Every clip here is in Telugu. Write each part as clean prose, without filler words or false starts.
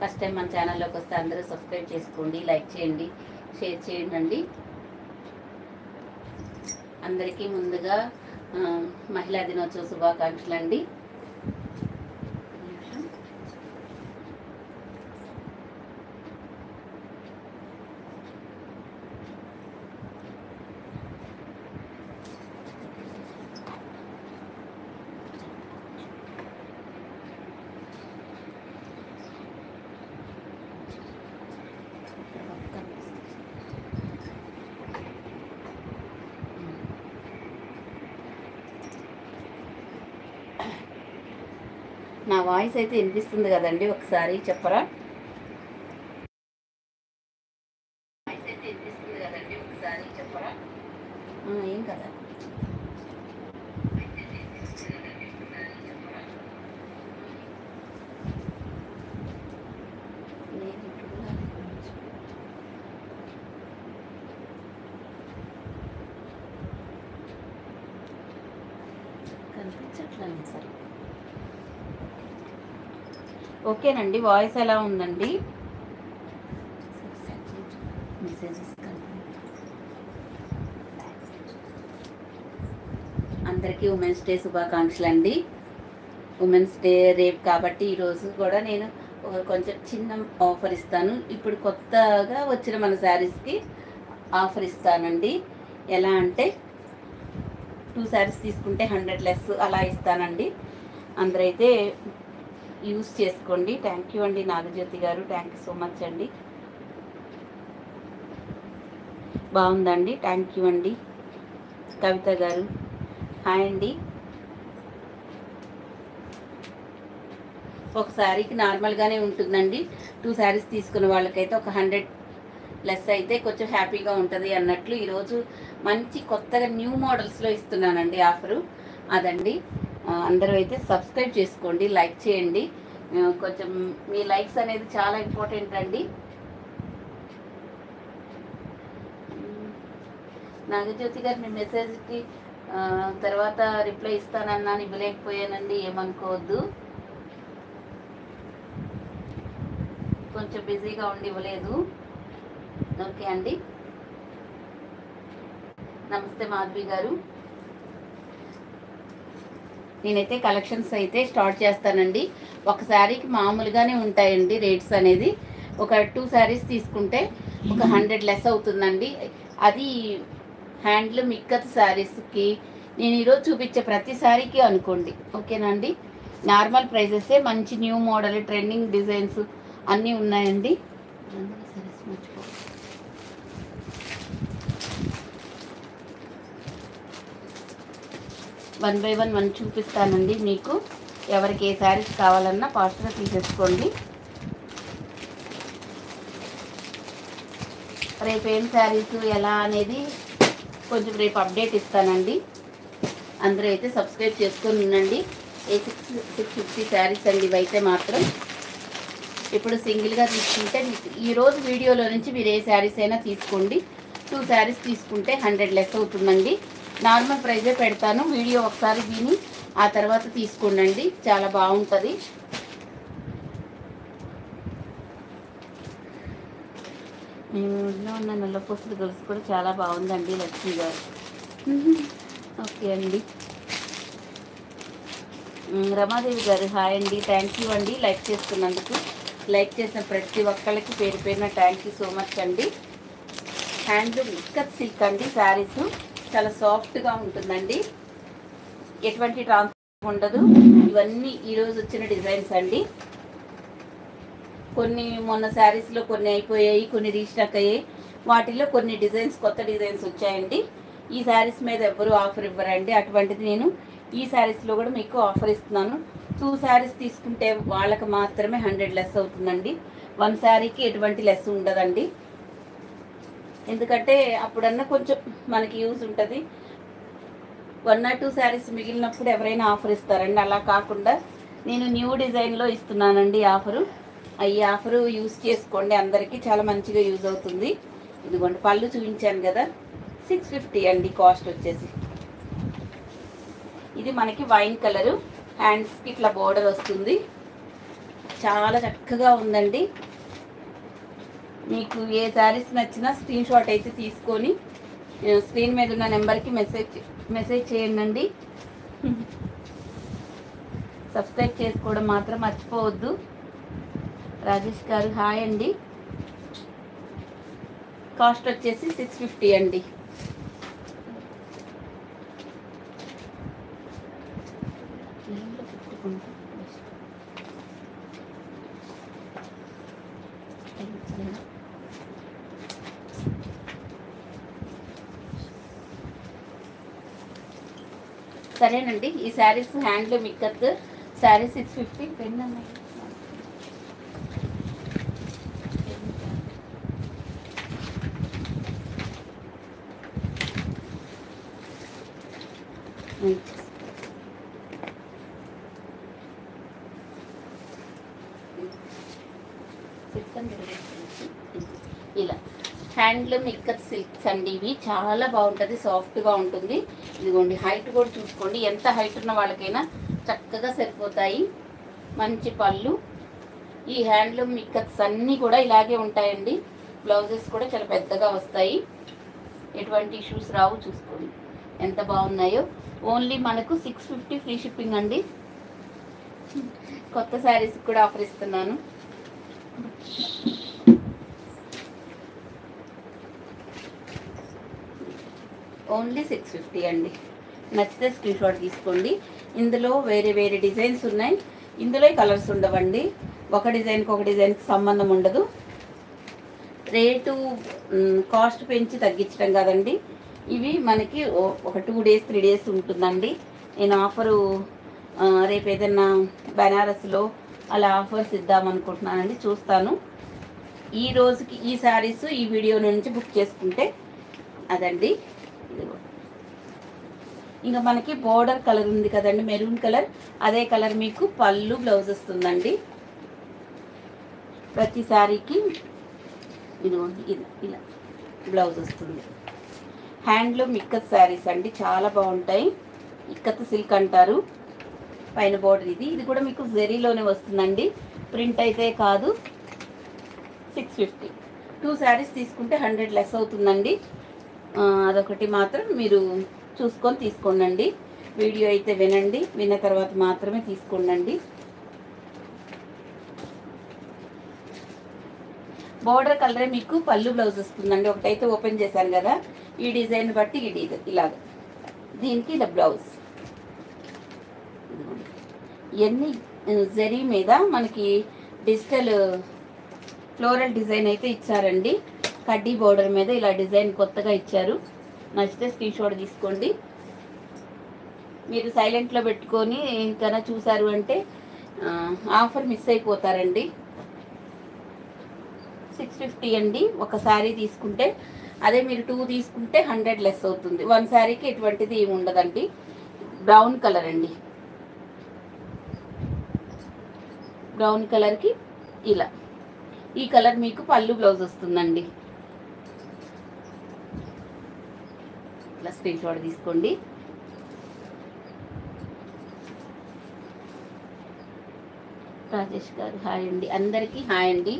ఫస్ట్ టైం మన ఛానల్లోకి వస్తే అందరూ సబ్స్క్రైబ్ చేసుకోండి, లైక్ చేయండి, షేర్ చేయండి. అందరికీ ముందుగా మహిళా దినోత్సవ శుభాకాంక్షలు అండి. నా వాయిస్ అయితే వినిపిస్తుంది కదండి, ఒకసారి చెప్పరా? ఏం కదా కనిపించట్లేదు సార్. ఓకేనండి, వాయిస్ ఎలా ఉందండి? అందరికీ ఉమెన్స్ డే శుభాకాంక్షలు అండి. ఉమెన్స్ డే రేపు కాబట్టి ఈరోజు కూడా నేను కొంచెం చిన్న ఆఫర్ ఇస్తాను. ఇప్పుడు కొత్తగా వచ్చిన మన శారీస్కి ఆఫర్ ఇస్తానండి. ఎలా అంటే 2 శారీస్ తీసుకుంటే 100 లెస్ అలా ఇస్తానండి. అందరైతే యూజ్ చేసుకోండి. థ్యాంక్ యూ అండి నాగజ్యోతి గారు, థ్యాంక్ యూ సో మచ్ అండి. బాగుందండి, థ్యాంక్ యూ అండి. కవిత గారు హాయ్ అండి. ఒక శారీకి నార్మల్గానే ఉంటుందండి. 2 శారీస్ తీసుకున్న వాళ్ళకైతే ఒక 100 లెస్ అయితే కొంచెం హ్యాపీగా ఉంటుంది అన్నట్లు ఈరోజు మంచి కొత్తగా న్యూ మోడల్స్లో ఇస్తున్నానండి ఆఫరు. అదండి, అందరూ అయితే సబ్స్క్రైబ్ చేసుకోండి, లైక్ చేయండి. కొంచెం మీ లైక్స్ అనేది చాలా ఇంపార్టెంట్ అండి. నాగజ్యోతి గారు మీ మెసేజ్కి తర్వాత రిప్లై ఇస్తానన్నాను, ఇవ్వలేకపోయానండి, ఏమనుకోవద్దు. కొంచెం బిజీగా ఉండి ఇవ్వలేదు. ఓకే అండి. నమస్తే మాధవి గారు. నేనైతే కలెక్షన్స్ అయితే స్టార్ట్ చేస్తానండి. ఒక శారీకి మామూలుగానే ఉంటాయండి రేట్స్ అనేది. ఒక 2 శారీస్ తీసుకుంటే ఒక 100 లెస్ అవుతుందండి. అది హ్యాండ్లూమ్ ఇక్కత్ శారీస్కి నేను ఈరోజు చూపించే ప్రతి శారీకి అనుకోండి. ఓకేనా అండి? నార్మల్ ప్రైజెసే, మంచి న్యూ మోడల్ ట్రెండింగ్ డిజైన్స్ అన్నీ ఉన్నాయండి. 1 బై 1 చూపిస్తానండి మీకు. ఎవరికి ఏ శారీస్ కావాలన్నా ఫాస్ట్గా తీసేసుకోండి. రేపు ఏం శారీస్ ఎలా అనేది కొంచెం రేపు అప్డేట్ ఇస్తానండి. అందరూ అయితే సబ్స్క్రైబ్ చేసుకొని ఉండండి. 650 శారీస్ అండి ఇవైతే మాత్రం. ఇప్పుడు సింగిల్గా తీసుకుంటే మీకు ఈరోజు వీడియోలో నుంచి మీరు ఏ శారీస్ అయినా తీసుకోండి. 2 శారీస్ తీసుకుంటే 100 లెస్ అవుతుందండి. నార్మల్ ప్రైజే పెడతాను. వీడియో ఒకసారి విని ఆ తర్వాత తీసుకోండి, చాలా బాగుంటుంది. ఉన్న నల్లపూసలు గొలుసు కూడా చాలా బాగుందండి లక్ష్మి గారు. ఓకే అండి. రమాదేవి గారు హాయ్ అండి, థ్యాంక్ యూ అండి లైక్ చేస్తున్నందుకు. లైక్ చేసిన ప్రతి ఒక్కళ్ళకి పేరు పేరున థ్యాంక్ యూ సో మచ్ అండి. హ్యాండ్లూమ్ ఇక్కత్ సిల్క్ అండి శారీస్, చాలా సాఫ్ట్గా ఉంటుందండి, ఎటువంటి ట్రాన్స్ఫర్ ఉండదు. ఇవన్నీ ఈరోజు వచ్చిన డిజైన్స్ అండి. కొన్ని మొన్న శారీస్లో కొన్ని అయిపోయాయి, కొన్ని రీస్టాక్ అయ్యాయి. వాటిలో కొన్ని డిజైన్స్, కొత్త డిజైన్స్ వచ్చాయండి. ఈ శారీస్ మీద ఎవ్వరూ ఆఫర్ ఇవ్వరండి. అటువంటిది నేను ఈ శారీస్లో కూడా మీకు ఆఫర్ ఇస్తున్నాను. 2 శారీస్ తీసుకుంటే వాళ్ళకి మాత్రమే 100 లెస్ అవుతుందండి. 1 శారీకి ఎటువంటి లెస్ ఉండదండి. ఎందుకంటే అప్పుడన్నా కొంచెం మనకి యూజ్ ఉంటుంది. 1 or 2 శారీస్ మిగిలినప్పుడు ఎవరైనా ఆఫర్ ఇస్తారండి. అలా కాకుండా నేను న్యూ డిజైన్లో ఇస్తున్నానండి ఆఫరు. ఈ ఆఫరు యూజ్ చేసుకోండి, అందరికీ చాలా మంచిగా యూజ్ అవుతుంది. ఇదిగోండి పళ్ళు చూపించాను కదా, 650 అండి కాస్ట్ వచ్చేసి. ఇది మనకి వైన్ కలరు, హ్యాండ్స్కి ఇట్లా బోర్డర్ వస్తుంది. చాలా చక్కగా ఉందండి. మీకు ఏ శారీస్ నచ్చినా స్క్రీన్ షాట్ అయితే తీసుకొని స్క్రీన్ మీద ఉన్న నెంబర్కి మెసేజ్ చేయండి. సబ్స్క్రైబ్ చేసుకోవడం మాత్రం మర్చిపోవద్దు. రాజేష్ గారు హాయ్ అండి. కాస్ట్ వచ్చేసి 650 అండి. సరేనండి, ఈ శారీస్ హ్యాండ్లూమ్ ఇక్కత్ శారీ 650. పెన్ అన్నాయి ఇలా హ్యాండ్లూమ్ ఇక్కత్ సిల్క్స్ అండి. ఇవి చాలా బాగుంటుంది, సాఫ్ట్గా ఉంటుంది. ఇదిగోండి, హైట్ కూడా చూసుకోండి, ఎంత హైట్ ఉన్న వాళ్ళకైనా చక్కగా సరిపోతాయి. మంచి పళ్ళు. ఈ హ్యాండ్లూమ్ ఇక్కత్స్ అన్నీ కూడా ఇలాగే ఉంటాయండి. బ్లౌజెస్ కూడా చాలా పెద్దగా వస్తాయి, ఎటువంటి ఇష్యూస్ రావు. చూసుకోండి ఎంత బాగున్నాయో. ఓన్లీ మనకు 650 ఫ్రీ షిప్పింగ్ అండి. కొత్త శారీస్ కూడా ఆఫర్ ఇస్తున్నాను. ఓన్లీ 650 అండి. నచ్చితే స్క్రీన్ షాట్ తీసుకోండి. ఇందులో వేరే వేరే డిజైన్స్ ఉన్నాయి. ఇందులో కలర్స్ ఉండవండి. ఒక డిజైన్కి సంబంధం ఉండదు. రేటు కాస్ట్ పెంచి తగ్గించడం కాదండి. ఇవి మనకి ఒక 2 days 3 days ఉంటుందండి. నేను ఆఫరు రేపు ఏదైనా బనారస్లో అలా ఆఫర్స్ ఇద్దామనుకుంటున్నానండి. చూస్తాను. ఈ రోజుకి ఈ శారీస్ ఈ వీడియో నుంచి బుక్ చేసుకుంటే అదండి. ఇంకా మనకి బోర్డర్ కలర్ ఉంది కదండి, మెరూన్ కలర్. అదే కలర్ మీకు పళ్ళు బ్లౌజ్ వస్తుందండి. ప్రతి శారీకి ఇలా బ్లౌజ్ వస్తుంది. హ్యాండ్లూమ్ ఇక్కత్ శారీస్ అండి, చాలా బాగుంటాయి. ఇక్కత్ సిల్క్ అంటారు. పైన బోర్డర్ ఇది కూడా మీకు జెరీలోనే వస్తుందండి, ప్రింట్ అయితే కాదు. 650. 2 శారీస్ తీసుకుంటే 100 లెస్ అవుతుందండి. అదొకటి మాత్రం మీరు చూసుకొని తీసుకోండి. వీడియో అయితే వినండి, విన్న తర్వాత మాత్రమే తీసుకోండి. బోర్డర్ కలరే మీకు పళ్ళు బ్లౌజ్ వస్తుందండి. ఒకటైతే ఓపెన్ చేశాను కదా, ఈ డిజైన్ బట్టి ఇలాగ దీనికి ఇలా బ్లౌజ్. ఇవన్నీ జరీ మీద మనకి డిజిటల్ ఫ్లోరల్ డిజైన్ అయితే ఇచ్చారండి. కడ్డీ బోర్డర్ మీద ఇలా డిజైన్ కొత్తగా ఇచ్చారు. నచ్చితే స్క్రీన్ షాట్ తీసుకోండి. మీరు సైలెంట్లో పెట్టుకొని ఇంకా చూసారు అంటే ఆఫర్ మిస్ అయిపోతారండి. 650 అండి. ఒక శారీ తీసుకుంటే, అదే మీరు 2 తీసుకుంటే 100 లెస్ అవుతుంది. 1 శారీకి ఎటువంటిది ఏమి ఉండదండి. బ్రౌన్ కలర్ అండి. బ్రౌన్ కలర్కి ఇలా ఈ కలర్ మీకు పళ్ళు బ్లౌజ్ వస్తుందండి. ఇలా స్క్రీన్ షాట్ తీసుకోండి. రాజేష్ గారు హాయ్ అండి. అందరికీ హాయ్ అండి.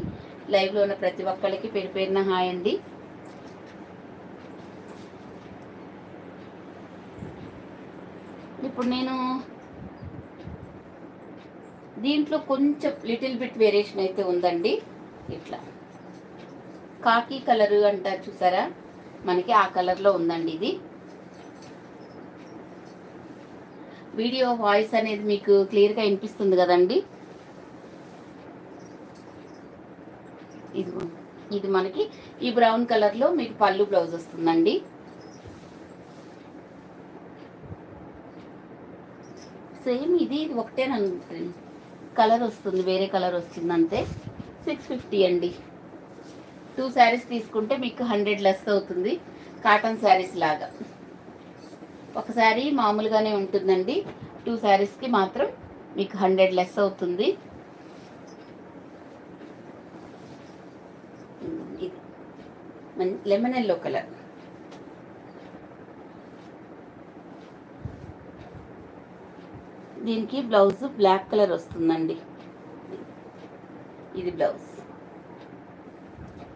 లైవ్లో ఉన్న ప్రతి ఒక్కరికి పేరున హాయ్ అండి. ఇప్పుడు నేను దీంట్లో కొంచెం లిటిల్ బిట్ వేరియేషన్ అయితే ఉందండి. ఇట్లా కాకి కలర్ అంటారు చూసారా, మనకి ఆ కలర్లో ఉందండి. ఇది వీడియో వాయిస్ అనేది మీకు క్లియర్గా వినిపిస్తుంది కదండి. ఇది మనకి ఈ బ్రౌన్ కలర్లో మీకు పళ్ళు బ్లౌజ్ వస్తుందండి. సేమ్ ఇది ఒకటేనండి, కలర్ వస్తుంది, వేరే కలర్ వస్తుంది అంతే. 650 అండి. 2 శారీస్ తీసుకుంటే మీకు 100 లెస్ అవుతుంది. కాటన్ శారీస్ లాగా. ఒక శారీ మామూలుగానే ఉంటుందండి. 2 శారీస్కి మాత్రం మీకు 100 లెస్ అవుతుంది. ఇది లెమన్ ఎల్లో కలర్. దీనికి బ్లౌజ్ బ్లాక్ కలర్ వస్తుందండి. ఇది బ్లౌజ్.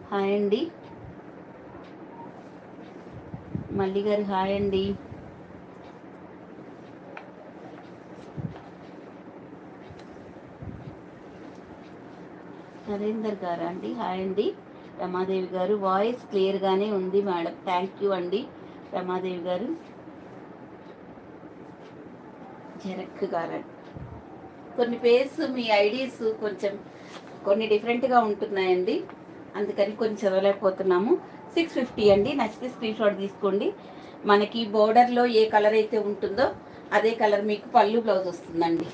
హాయ్ అండి మల్లి గారు, హాయ్ అండి. నరేందర్ గారు అండి, హాయ్ అండి. రమాదేవి గారు, వాయిస్ క్లియర్గానే ఉంది మేడం, థ్యాంక్ యూ అండి రమాదేవి గారు. జరక్ గారు, కొన్ని పేర్స్ మీ ఐడీస్ కొంచెం కొన్ని డిఫరెంట్గా ఉంటున్నాయండి, అందుకని కొంచెం చదవలేకపోతున్నాము. 650 అండి. నచ్చితే స్క్రీన్ షాట్ తీసుకోండి. మనకి బోర్డర్లో ఏ కలర్ అయితే ఉంటుందో అదే కలర్ మీకు పళ్ళు బ్లౌజ్ వస్తుందండి.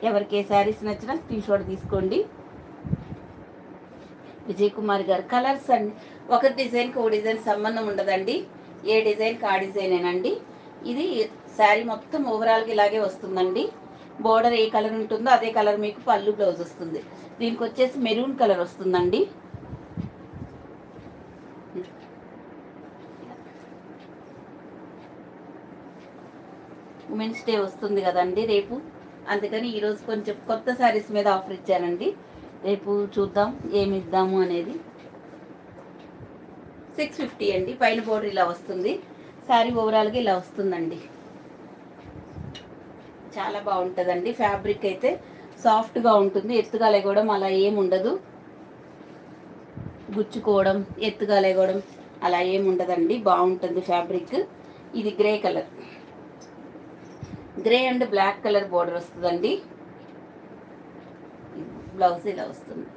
ఎవరికి ఏ శారీస్ నచ్చినా స్క్రీన్ షాట్ తీసుకోండి. విజయ్ కుమార్ గారు, కలర్స్ అండి ఒక డిజైన్కి ఒక డిజైన్ సంబంధం ఉండదండి, ఏ డిజైన్కి ఆ డిజైనేనండి. ఇది శారీ మొత్తం ఓవరాల్గా ఇలాగే వస్తుందండి. బోర్డర్ ఏ కలర్ ఉంటుందో అదే కలర్ మీకు పళ్ళు బ్లౌజ్ వస్తుంది. దీనికి వచ్చేసి మెరూన్ కలర్ వస్తుందండి. ఉమెన్స్ డే వస్తుంది కదండి రేపు, అందుకని ఈరోజు కొంచెం కొత్త శారీస్ మీద ఆఫర్ ఇచ్చానండి. రేపు చూద్దాం ఏమి ఇద్దాము అనేది. 650 అండి. పైన బోర్డర్ ఇలా వస్తుంది, శారీ ఓవరాల్గా ఇలా వస్తుందండి. చాలా బాగుంటుందండి. ఫ్యాబ్రిక్ అయితే సాఫ్ట్గా ఉంటుంది, ఎత్తుగా లేగడం అలా ఏమి ఉండదు, గుచ్చుకోవడం ఎత్తుగా లేగడం అలా ఏమి ఉండదండి, బాగుంటుంది ఫ్యాబ్రిక్. ఇది grey colour, grey and black colour border వస్తుందండి. బ్లౌజ్ ఇలా వస్తుంది.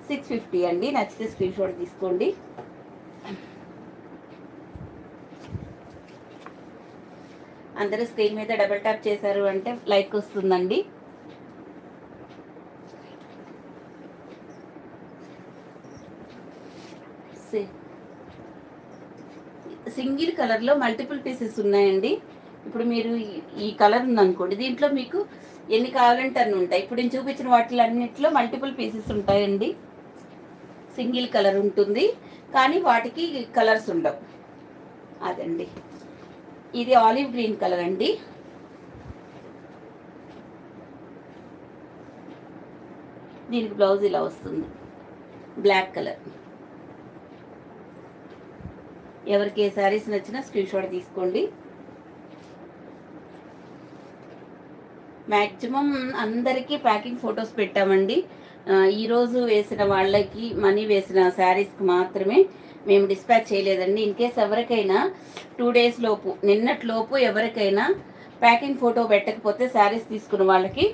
650 అండి. నచ్చితే స్క్రీన్ షాట్ తీసుకోండి. అందరూ స్క్రీన్ మీద డబుల్ ట్యాప్ చేశారు అంటే లైక్ వస్తుందండి. సింగిల్ కలర్లో మల్టిపుల్ పీసెస్ ఉన్నాయండి. ఇప్పుడు మీరు ఈ కలర్ ఉందనుకోండి, దీంట్లో మీకు ఎన్ని కావాలంటే అన్ని ఉంటాయి. ఇప్పుడు నేను చూపించిన వాటిలన్నింటిలో మల్టిపుల్ పీసెస్ ఉంటాయండి. సింగిల్ కలర్ ఉంటుంది కానీ వాటికి కలర్స్ ఉండవు. అదండి. ఇది ఆలివ్ గ్రీన్ కలర్ అండి. దీనికి బ్లౌజ్ ఇలా వస్తుంది, బ్లాక్ కలర్. ఎవరికి ఏ శారీస్ నచ్చినా స్క్రీన్ షాట్ తీసుకోండి. మ్యాక్సిమం అందరికీ ప్యాకింగ్ ఫొటోస్ పెట్టామండి. ఈరోజు వేసిన వాళ్ళకి మనీ వేసిన శారీస్కి మాత్రమే మేము డిస్పాచ్ చేయలేదండి. ఇన్ కేస్ ఎవరికైనా 2 days లోపు, నిన్నట్లోపు ఎవరికైనా ప్యాకింగ్ ఫోటో పెట్టకపోతే శారీస్ తీసుకున్న వాళ్ళకి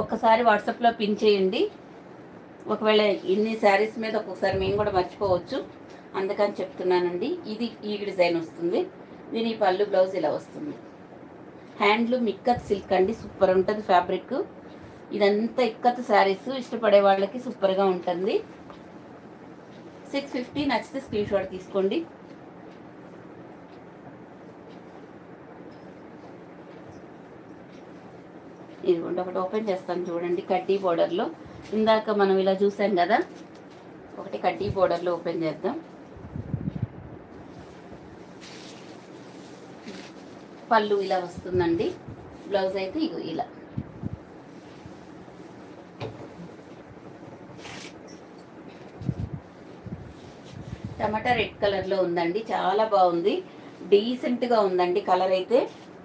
ఒక్కసారి వాట్సాప్లో పిన్ చేయండి. ఒకవేళ ఇన్ని శారీస్ మీద ఒక్కొక్కసారి మేము కూడా మర్చిపోవచ్చు, అందుకని చెప్తున్నానండి. ఇది ఈ డిజైన్ వస్తుంది. దీని పళ్ళు బ్లౌజ్ ఇలా వస్తుంది. హ్యాండ్లూమ్ ఇక్కత్ సిల్క్ అండి, సూపర్ ఉంటుంది ఫ్యాబ్రిక్. ఇదంతా ఇక్కత్ శారీస్ ఇష్టపడే వాళ్ళకి సూపర్గా ఉంటుంది. 650. నచ్చితే స్క్రీన్ షాట్ తీసుకోండి. ఇదిగోండి ఒకటి ఓపెన్ చేస్తాను చూడండి, కడ్డీ బోర్డర్లో. ఇందాక మనం ఇలా చూసాం కదా, ఒకటి కడ్డీ బోర్డర్లో ఓపెన్ చేద్దాం. పళ్ళు ఇలా వస్తుందండి, బ్లౌజ్ అయితే ఇగో ఇలా. టమాటా రెడ్ కలర్లో ఉందండి, చాలా బాగుంది, డీసెంట్గా ఉందండి కలర్ అయితే.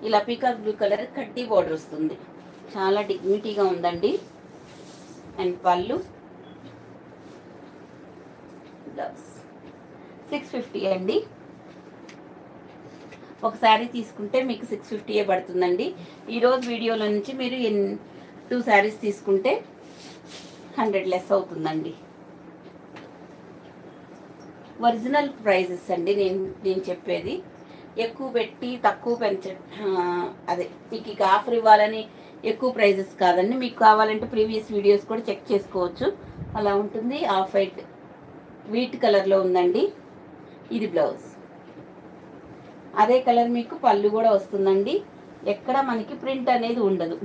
ఇలా పీకాక్ బ్లూ కలర్ కడ్డీ బోర్డర్ వస్తుంది, చాలా డిగ్నిటీగా ఉందండి. అండ్ పళ్ళు బ్లౌజ్. 650 అండి. ఒక శారీ తీసుకుంటే మీకు 650 పడుతుందండి. ఈరోజు వీడియోలో నుంచి మీరు 2 శారీస్ తీసుకుంటే 100 లెస్ అవుతుందండి. ఒరిజినల్ ప్రైజెస్ అండి నేను చెప్పేది. ఎక్కువ పెట్టి తక్కువ అదే మీకు ఇక ఆఫర్ ఇవ్వాలని ఎక్కువ ప్రైజెస్ కాదండి. మీకు కావాలంటే ప్రీవియస్ వీడియోస్ కూడా చెక్ చేసుకోవచ్చు, అలా ఉంటుంది. ఆఫ్ వైట్ వీట్ కలర్లో ఉందండి. ఇది బ్లౌజ్. అదే కలర్ మీకు పళ్ళు కూడా వస్తుందండి, ఎక్కడ మనకి ప్రింట్ అనేది ఉండదు.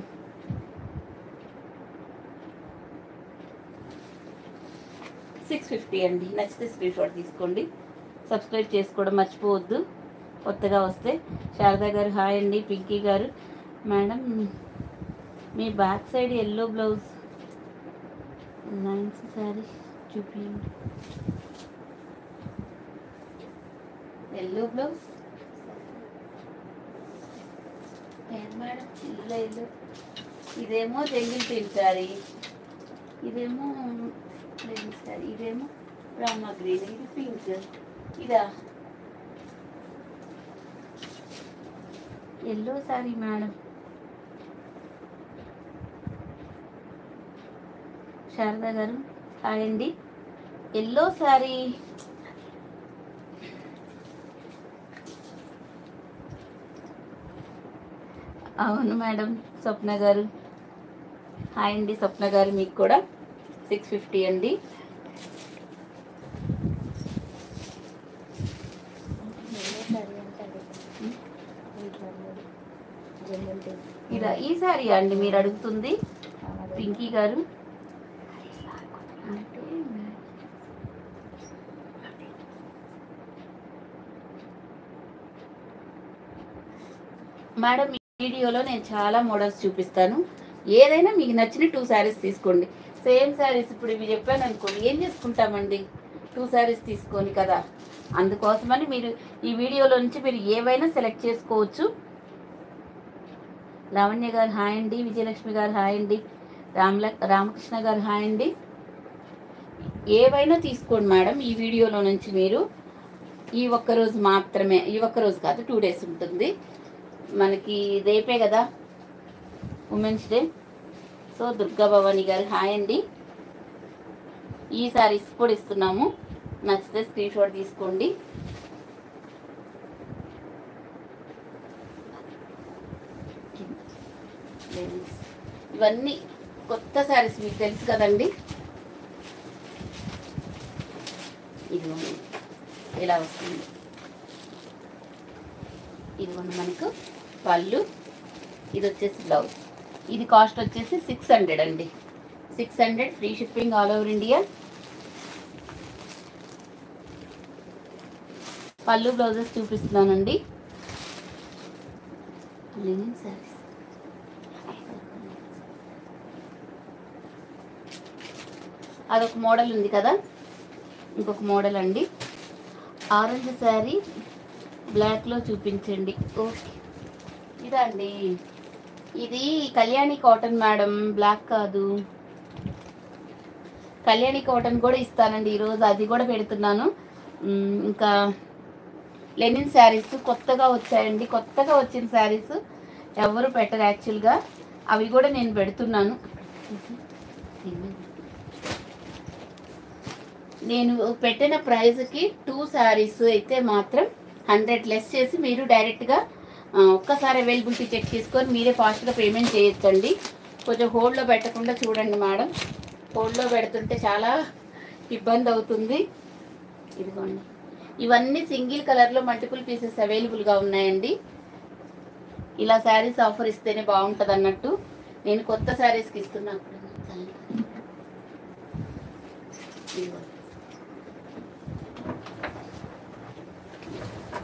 $650 అండి. నచ్చితే స్క్రీన్ షాట్ తీసుకోండి. సబ్స్క్రైబ్ చేసుకోవడం మర్చిపోవద్దు కొత్తగా వస్తే. శారదా గారు హాయ్ అండి. పింకీ గారు మేడం మీ back side yellow blouse lines sari చూపించండి. Yellow blouse madam, yellow yellow. ఇదేమో జంగిల్ పింక్ శారీ, ఇదేమో ప్లెయిన్ శారీ, ఇదేమో రామా గ్రీన్, ఇది పింక్. ఇదా yellow sari madam. Sharada garu hi అండి. ఎల్లో శారీ అవును మేడం. స్వప్న గారు హాయ్ అండి. స్వప్న గారు మీకు కూడా 650 అండి. ఇదా ఈ సారీ అండి మీరు అడుగుతుంది పింకీ గారు. మేడం ఈ వీడియోలో నేను చాలా మోడల్స్ చూపిస్తాను. ఏదైనా మీకు నచ్చిన 2 శారీస్ తీసుకోండి. సేమ్ శారీస్ ఇప్పుడు ఇవి చెప్పాను అనుకోండి, ఏం చేసుకుంటామండి 2 శారీస్ తీసుకొని కదా. అందుకోసమని మీరు ఈ వీడియోలో నుంచి మీరు ఏవైనా సెలెక్ట్ చేసుకోవచ్చు. లావణ్య గారు హాయ్ అండి. విజయలక్ష్మి గారు హాయ్ అండి. రామకృష్ణ గారు హాయ్ అండి. ఏవైనా తీసుకోండి మేడం ఈ వీడియోలో నుంచి. మీరు ఈ ఒక్కరోజు మాత్రమే, ఈ ఒక్కరోజు కాదు 2 డేస్ ఉంటుంది మనకి. రేపే కదా women's day. So Durga Bhavani గారు హాయ్ అండి. ఈ సారీస్ కూడా ఇస్తున్నాము, నచ్చితే స్క్రీన్ షాట్ తీసుకోండి. ఇవన్నీ కొత్త శారీస్ మీకు తెలుసు కదండి. ఇది ఇలా వస్తుంది. ఇది మనకు పళ్ళు, ఇది వచ్చేసి బ్లౌజ్. ఇది కాస్ట్ వచ్చేసి 600 అండి. 600 free shipping all over India. పళ్ళు బ్లౌజెస్ చూపిస్తున్నానండి. లినెన్ శారీస్ అదొక మోడల్ ఉంది కదా. ఇంకొక మోడల్ అండి, ఆరెంజ్ శారీ బ్లాక్లో చూపించండి. ఓకే ఇదా అండి. ఇది కళ్యాణి కాటన్ మేడం, బ్లాక్ కాదు. కళ్యాణి కాటన్ కూడా ఇస్తానండి ఈరోజు, అది కూడా పెడుతున్నాను. ఇంకా లెనిన్ శారీస్ కొత్తగా వచ్చాయండి. కొత్తగా వచ్చిన శారీస్ ఎవరు పెట్టరు యాక్చువల్గా, అవి కూడా నేను పెడుతున్నాను. నేను పెట్టిన ప్రైస్కి 2 శారీస్ అయితే మాత్రం 100 లెస్ చేసి మీరు డైరెక్ట్గా ఒక్కసారి అవైలబిలిటీ చెక్ చేసుకొని మీరే ఫాస్ట్గా పేమెంట్ చేయొచ్చండి. కొంచెం హోల్డ్లో పెట్టకుండా చూడండి మేడం, హోల్డ్లో పెడుతుంటే చాలా ఇబ్బంది అవుతుంది. ఇదిగోండి, ఇవన్నీ సింగిల్ కలర్లో మల్టిపుల్ పీసెస్ అవైలబుల్గా ఉన్నాయండి. ఇలా శారీస్ ఆఫర్ ఇస్తేనే బాగుంటుంది అన్నట్టు నేను కొత్త శారీస్కి ఇస్తున్నా.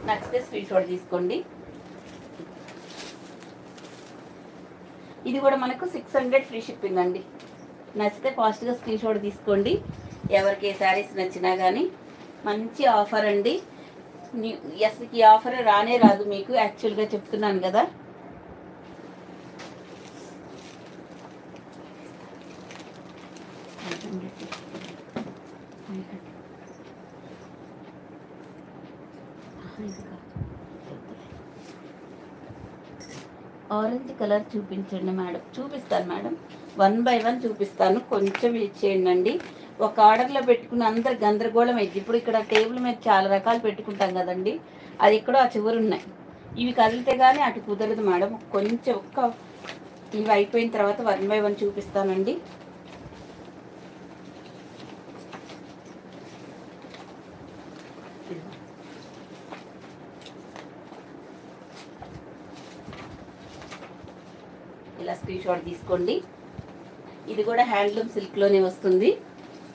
నచ్చితే స్క్రీన్ షాట్ తీసుకోండి. ఇది కూడా మనకు 600 ఫ్రీ షిప్పింగ్ అండి. నచ్చితే ఫాస్ట్గా స్క్రీన్ షాట్ తీసుకోండి. ఎవరికి ఏ శారీస్ నచ్చినా కానీ మంచి ఆఫర్ అండి. అసలు ఈ ఆఫర్ రానే రాదు మీకు, యాక్చువల్గా చెప్తున్నాను కదా. ఆరెంజ్ కలర్ చూపించండి మేడం. చూపిస్తాను మేడం, 1 by 1 చూపిస్తాను. కొంచెం ఇచ్చేయండి అండి. ఒక ఆర్డర్లో పెట్టుకుని అందరు గందరగోళం అయింది. ఇప్పుడు ఇక్కడ టేబుల్ మీద చాలా రకాలు పెట్టుకుంటాం కదండి, అది ఎక్కడో ఆ చివరు ఉన్నాయి. ఇవి కదిలితే కానీ అటు కుదరదు మేడం. కొంచెం ఇవి అయిపోయిన తర్వాత 1 by 1 చూపిస్తానండి. ఇలా స్క్రీన్ షాట్ తీసుకోండి. ఇది కూడా హ్యాండ్లూమ్ సిల్క్లోనే వస్తుంది.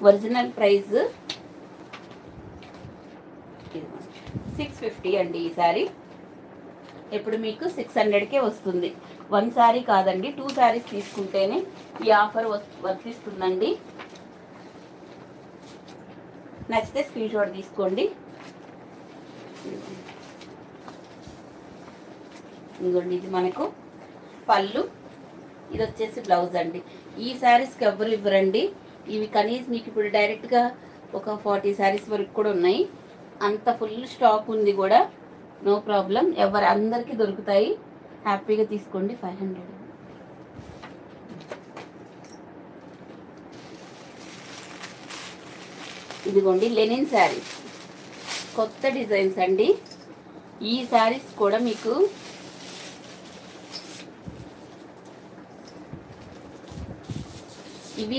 ఒరిజినల్ ప్రైస్ 650 అండి. ఈ సారీ ఇప్పుడు మీకు 600కే వస్తుంది. 1 శారీ కాదండి, 2 శారీస్ తీసుకుంటేనే ఈ ఆఫర్ వర్తిస్తుందండి. నచ్చితే స్క్రీన్ షాట్ తీసుకోండి. ఇదిగోండి, ఇది మనకు పళ్ళు, ఇది వచ్చేసి బ్లౌజ్ అండి. ఈ శారీస్కి ఎవరు ఇవ్వరండి. ఇవి కనీసం మీకు ఇప్పుడు డైరెక్ట్గా ఒక 40 శారీస్ వరకు కూడా ఉన్నాయి. అంత ఫుల్ స్టాక్ ఉంది కూడా, నో ప్రాబ్లం. అందరికీ దొరుకుతాయి, హ్యాపీగా తీసుకోండి. 500. ఇదిగోండి లెనిన్ శారీస్, కొత్త డిజైన్స్ అండి. ఈ శారీస్ కూడా మీకు ఇవి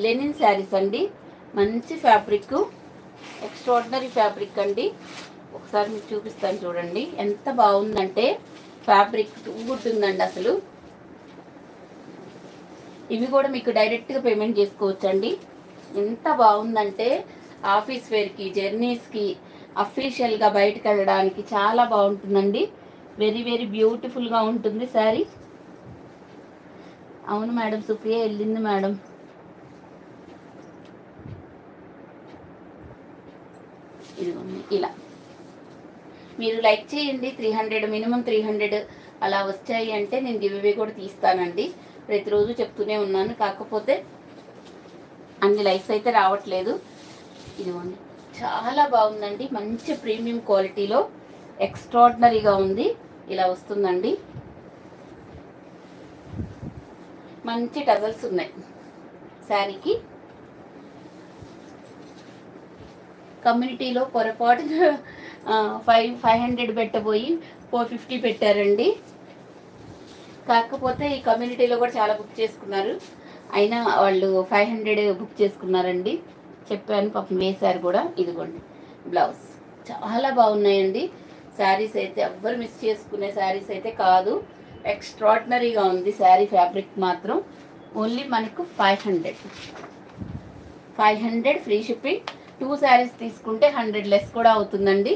లెనిన్ శారీస్ అండి. మంచి ఫ్యాబ్రిక్, ఎక్స్ట్రాడినరీ ఫ్యాబ్రిక్ అండి. ఒకసారి మీకు చూపిస్తాను చూడండి, ఎంత బాగుందంటే ఫ్యాబ్రిక్ గుడ్ ఉందండి అసలు. ఇవి కూడా మీకు డైరెక్ట్గా పేమెంట్ చేసుకోవచ్చండి. ఎంత బాగుందంటే ఆఫీస్ వేర్కి, జర్నీస్కి, అఫీషియల్గా బయటకు వెళ్ళడానికి చాలా బాగుంటుందండి. వెరీ వెరీ బ్యూటిఫుల్గా ఉంటుంది శారీ. అవును మేడం, సుప్రియ వెళ్ళింది మేడం. ఇదిగోండి ఇలా మీరు లైక్ చేయండి. 300 మినిమం 300 అలా వచ్చాయి అంటే నేను గివ్ అవే కూడా తీస్తానండి. ప్రతిరోజు చెప్తూనే ఉన్నాను, కాకపోతే అన్ని లైక్స్ అయితే రావట్లేదు. ఇదిగోండి చాలా బాగుందండి, మంచి ప్రీమియం క్వాలిటీలో ఎక్స్ట్రాడినరీగా ఉంది. ఇలా వస్తుందండి, మంచి టజల్స్ ఉన్నాయి శారీకి. కమ్యూనిటీలో పొరపాటున 500 పెట్టబోయి 450 పెట్టారండి. కాకపోతే ఈ కమ్యూనిటీలో కూడా చాలా బుక్ చేసుకున్నారు, అయినా వాళ్ళు 500 బుక్ చేసుకున్నారండి. చెప్పాను, పాపం వేశారు కూడా. ఇదిగోండి బ్లౌజ్, చాలా బాగున్నాయండి శారీస్ అయితే. ఎవ్వరు మిస్ చేసుకునే శారీస్ అయితే కాదు, ఎక్స్ట్రాడినరీగా ఉంది శారీ. ఫ్యాబ్రిక్ మాత్రం ఓన్లీ మనకు 500 ఫ్రీ షిప్పింగ్. 2 శారీస్ తీసుకుంటే 100 లెస్ కూడా అవుతుందండి.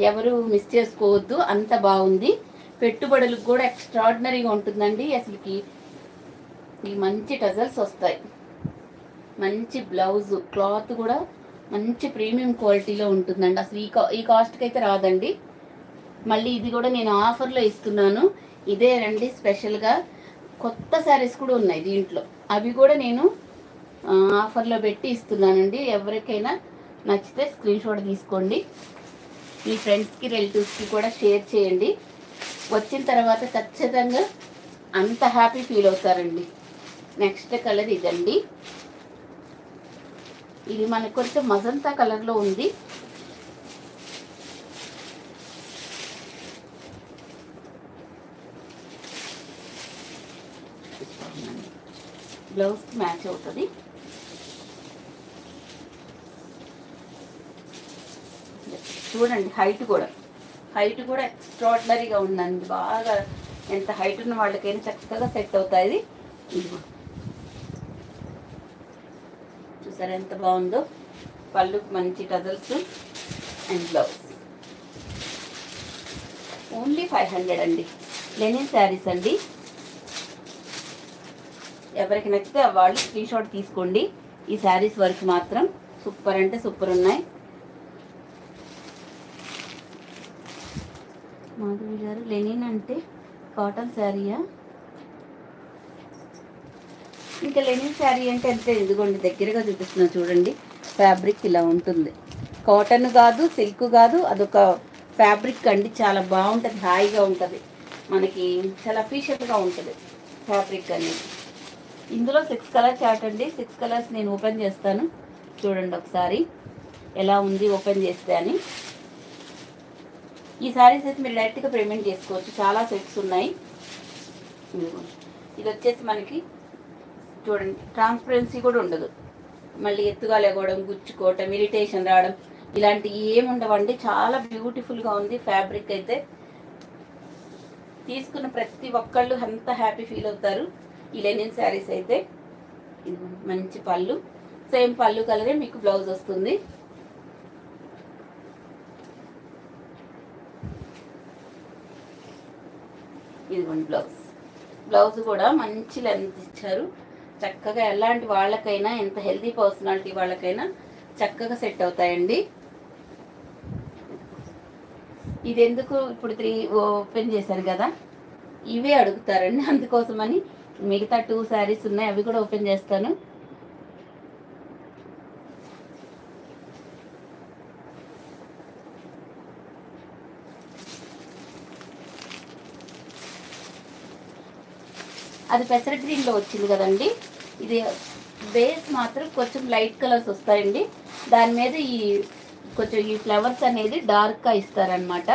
ఎవరు మిస్ చేసుకోవద్దు, అంత బాగుంది. పెట్టుబడులకు కూడా ఎక్స్ట్రాడినరీగా ఉంటుందండి. అసలుకి ఈ మంచి టజల్స్ వస్తాయి, మంచి బ్లౌజ్, క్లాత్ కూడా మంచి ప్రీమియం క్వాలిటీలో ఉంటుందండి. అసలు ఈ కాస్ట్కి అయితే రాదండి. మళ్ళీ ఇది కూడా నేను ఆఫర్లో ఇస్తున్నాను. ఇదే రండి స్పెషల్గా. కొత్త శారీస్ కూడా ఉన్నాయి దీంట్లో, అవి కూడా నేను ఆఫర్లో పెట్టి ఇస్తున్నానండి. ఎవరికైనా నచ్చితే స్క్రీన్ షాట్ తీసుకోండి, మీ ఫ్రెండ్స్కి, రిలేటివ్స్కి కూడా షేర్ చేయండి. వచ్చిన తర్వాత ఖచ్చితంగా అంత హ్యాపీ ఫీల్ అవుతారండి. నెక్స్ట్ కలర్ ఇదండి. ఇది మనకు కొంచెం మజంతా కలర్లో ఉంది. బ్లౌజ్కి మ్యాచ్ అవుతుంది. చూడండి హైట్ కూడా ఎక్స్ట్రాడినరీగా ఉందండి. బాగా ఎంత హైట్ ఉన్న వాళ్ళకైనా చక్కగా సెట్ అవుతాయి. ఇది చూసారా ఎంత బాగుందో. పళ్ళుకి మంచి టజల్స్ అండ్ బ్లౌజ్. ఓన్లీ 500 అండి. లెనిన్ శారీస్ అండి. ఎవరికి నచ్చితే వాళ్ళు స్క్రీన్ షాట్ తీసుకోండి. ఈ శారీస్ వరకు మాత్రం సూపర్ అంటే సూపర్ ఉన్నాయి. మాధవి గారు, లెనిన్ అంటే కాటన్ శారీయా? ఇంకా లెనిన్ శారీ అంటే అంతే. ఇదిగోండి దగ్గరగా చూపిస్తున్నా చూడండి, ఫ్యాబ్రిక్ ఇలా ఉంటుంది. కాటన్ కాదు, సిల్క్ కాదు, అదొక ఫ్యాబ్రిక్ అండి. చాలా బాగుంటుంది, హాయిగా ఉంటుంది, మనకి చాలా అఫీషియల్గా ఉంటుంది ఫ్యాబ్రిక్ అనేది. ఇందులో 6 కలర్ చార్ట్ అండి. 6 కలర్స్ నేను ఓపెన్ చేస్తాను చూడండి ఒకసారి ఎలా ఉంది ఓపెన్ చేస్తే అని. ఈ శారీస్ అయితే మీరు డైరెక్ట్గా పేమెంట్ చేసుకోవచ్చు, చాలా సెట్స్ ఉన్నాయి. ఇది వచ్చేసి మనకి చూడండి ట్రాన్స్పరెన్సీ కూడా ఉండదు, మళ్ళీ ఎత్తుగా లేకపోవడం, గుచ్చుకోవటం, ఇరిటేషన్ రావడం ఇలాంటివి ఏముండవండి. చాలా బ్యూటిఫుల్గా ఉంది ఫ్యాబ్రిక్ అయితే. తీసుకున్న ప్రతి ఒక్కళ్ళు అంత హ్యాపీ ఫీల్ అవుతారు ఈ లెనిన్ శారీస్ అయితే. ఇది మంచి పళ్ళు, సేమ్ పళ్ళు కలరే మీకు బ్లౌజ్ వస్తుంది. ఇదిగోండి బ్లౌజ్. బ్లౌజ్ కూడా మంచి లెంత్ ఇచ్చారు. చక్కగా ఎలాంటి వాళ్ళకైనా, ఎంత హెల్తీ పర్సనాలిటీ వాళ్ళకైనా చక్కగా సెట్ అవుతాయండి. ఇది ఎందుకు ఇప్పుడు 3 ఓపెన్ చేశాను కదా, ఇవే అడుగుతారండి. అందుకోసమని మిగతా 2 శారీస్ ఉన్నాయి, అవి కూడా ఓపెన్ చేస్తాను. అది పెసర గ్రీన్లో వచ్చింది కదండి. ఇది బేస్ మాత్రం కొంచెం లైట్ కలర్స్ వస్తాయండి. దాని మీద కొంచెం ఈ ఫ్లవర్స్ అనేది డార్క్గా ఇస్తారనమాట.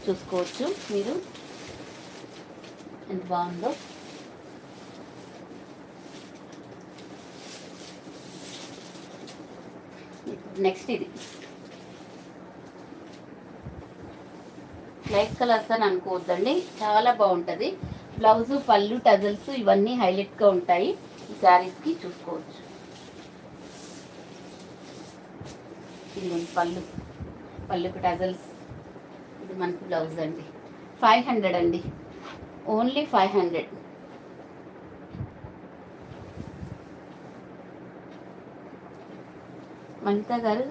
చూసుకోవచ్చు మీరు ఎంత బాగుందో. నెక్స్ట్ ఇది లైట్ కలర్స్ అని అనుకోవద్దండి, చాలా బాగుంటుంది. బ్లౌజు, పళ్ళు, టజల్స్ ఇవన్నీ హైలైట్గా ఉంటాయి ఈ శారీస్కి. చూసుకోవచ్చు. ఇది పళ్ళుకి టజల్స్. ఇది మనకి బ్లౌజ్ అండి. 500 అండి, ఓన్లీ 500. మనిత గారు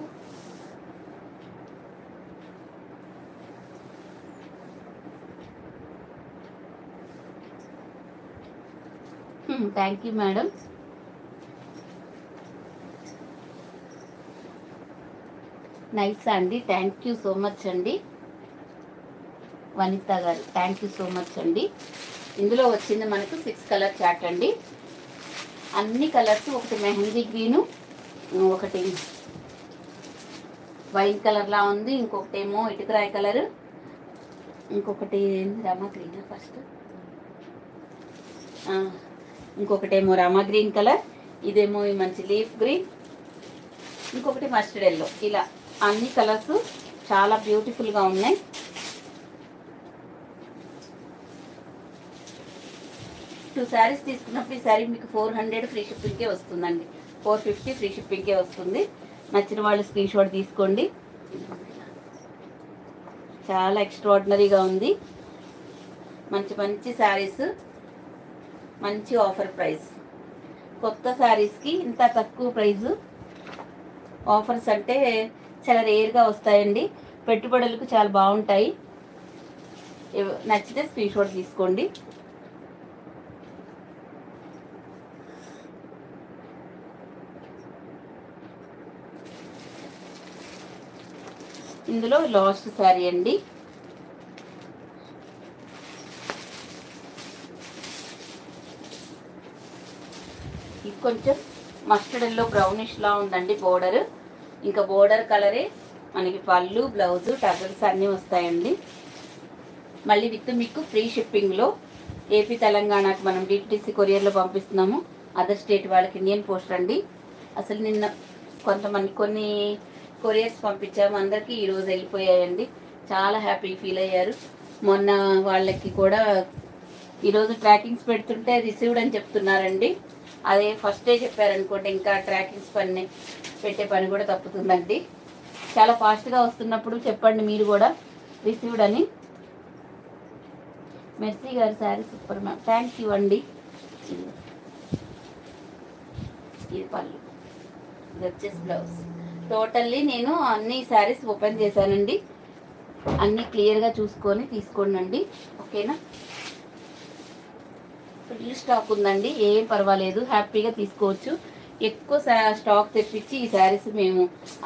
థ్యాంక్ యూ మేడం. నైస్ అండి, థ్యాంక్ యూ సో మచ్ అండి. వనిత గారు థ్యాంక్ యూ సో మచ్ అండి. ఇందులో వచ్చింది మనకు 6 కలర్ చార్ట్ అండి. అన్ని కలర్స్, ఒకటి మెహందీ గ్రీను, ఒకటి వైన్ కలర్లా ఉంది, ఇంకొకటి ఏమో ఇటుకరాయి కలర్, ఇంకొకటి రామా గ్రీన్ ఫస్ట్, ఇంకొకటేమో రామా గ్రీన్ కలర్, ఇదేమో మంచి లీఫ్ గ్రీన్, ఇంకొకటి మస్టర్డ్ ఎల్లో. ఇలా అన్ని కలర్స్ చాలా బ్యూటిఫుల్గా ఉన్నాయి. టూ శారీస్ తీసుకున్నప్పుడు ఈ శారీ మీకు 400 ఫ్రీ షిప్పింగ్కే వస్తుందండి. 450 ఫ్రీ షిప్పింగ్కే వస్తుంది. నచ్చిన వాళ్ళు స్క్రీన్ షాట్ తీసుకోండి. చాలా ఎక్స్ట్రాడినరీగా ఉంది. మంచి మంచి శారీస్, మంచి ఆఫర్ ప్రైస్. కొత్త శారీస్కి ఇంత తక్కువ ప్రైజు ఆఫర్స్ అంటే చాలా రేర్గా వస్తాయండి. పెట్టుబడులకు చాలా బాగుంటాయి. నచ్చితే స్క్రీన్ షాట్ తీసుకోండి. ఇందులో లాస్ట్ శారీ అండి. ఇది కొంచెం మస్టర్డ్ ఎల్లో బ్రౌనిష్లా ఉందండి బోర్డర్. ఇంకా బోర్డర్ కలరే మనకి పళ్ళు, బ్లౌజు, టజల్స్ అన్నీ వస్తాయండి. మళ్ళీ విత్ మీకు ఫ్రీ షిప్పింగ్లో ఏపీ, తెలంగాణకు మనం డిటిసి కొరియర్లో పంపిస్తున్నాము. అదర్ స్టేట్ వాళ్ళకి ఇండియన్ పోస్ట్ అండి. అసలు నిన్న కొన్ని కొరియర్స్ పంపించాము, అందరికీ ఈరోజు వెళ్ళిపోయాయండి. చాలా హ్యాపీ ఫీల్ అయ్యారు. మొన్న వాళ్ళకి కూడా ఈరోజు ట్రాకింగ్స్ పెడుతుంటే రిసీవ్డ్ అని చెప్తున్నారండి. అదే ఫస్ట్ డే చెప్పారనుకోండి, ఇంకా ట్రాకింగ్స్ పెట్టే పని కూడా తప్పుతుందండి. చాలా ఫాస్ట్గా వస్తున్నప్పుడు చెప్పండి మీరు కూడా రిసీవ్డ్ అని. మెర్సీ గారు sari super ma'am, thank you అండి. ఇది పళ్ళు, ఇది వచ్చేసి బ్లౌజ్. టోటల్లీ నేను అన్ని శారీస్ ఓపెన్ చేశానండి. అన్నీ క్లియర్గా చూసుకొని తీసుకోండి, ఓకేనా. ఫుల్ స్టాక్ ఉందండి, ఏం పర్వాలేదు, హ్యాపీగా తీసుకోవచ్చు. ఎక్కువ స్టాక్ తెప్పించి ఈ శారీస్ మేము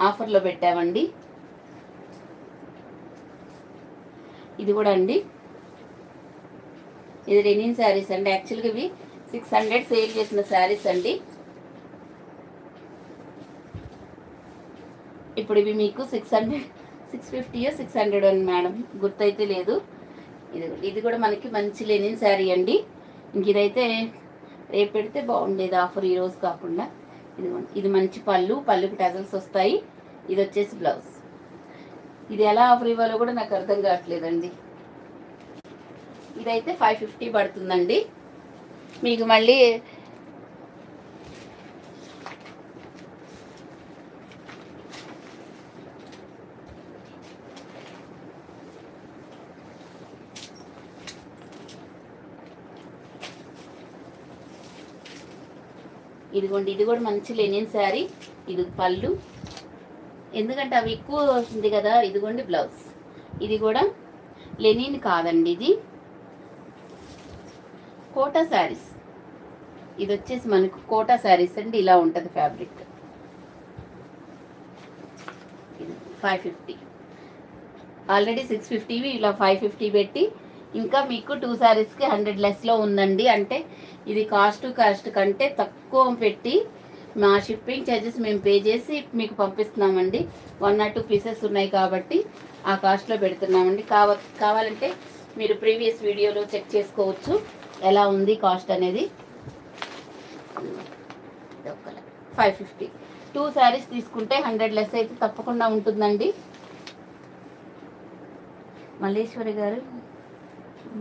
ఆఫర్లో పెట్టామండి. ఇది కూడా అండి, ఇది రెనిన్ శారీస్ అండి. యాక్చువల్గా ఇవి 600 సేల్ చేసిన శారీస్ అండి. ఇప్పుడు ఇవి మీకు 650 600 అని మేడం, గుర్తయితే లేదు. ఇది కూడా మనకి మంచి లెనిన్ శారీ అండి. ఇంక ఇదైతే రేపు పెడితే బాగుండేది ఆఫర్, ఈరోజు కాకుండా. ఇది మంచి పళ్ళుకి టజల్స్ వస్తాయి. ఇది వచ్చేసి బ్లౌజ్. ఇది ఎలా ఆఫర్ ఇవ్వాలో కూడా నాకు అర్థం కావట్లేదండి. ఇదైతే 550 పడుతుందండి. మీకు మళ్ళీ ఇదిగోండి, ఇది కూడా మంచి లెనిన్ శారీ. ఇది పళ్ళు, ఎందుకంటే అవి ఎక్కువ వస్తుంది కదా. ఇదిగోండి బ్లౌజ్. ఇది కూడా లెనిన్ కాదండి, ఇది కోటా శారీస్. ఇది వచ్చేసి మనకు కోటా శారీస్ అండి. ఇలా ఉంటుంది ఫ్యాబ్రిక్. ఇది 550. ఆల్రెడీ 650 ఇలా 550 పెట్టి ఇంకా మీకు 2 శారీస్కి 100 లెస్లో ఉందండి. అంటే ఇది కాస్ట్ కంటే తక్కువ పెట్టి మా షిప్పింగ్ ఛార్జెస్ మేము పే చేసి మీకు పంపిస్తున్నామండి. 1 or 2 పీసెస్ ఉన్నాయి కాబట్టి ఆ కాస్ట్లో పెడుతున్నామండి. కావాలంటే మీరు ప్రీవియస్ వీడియోలో చెక్ చేసుకోవచ్చు ఎలా ఉంది కాస్ట్ అనేది. 550 2 శారీస్ తీసుకుంటే 100 లెస్ అయితే తప్పకుండా ఉంటుందండి. మల్లేశ్వరి గారు,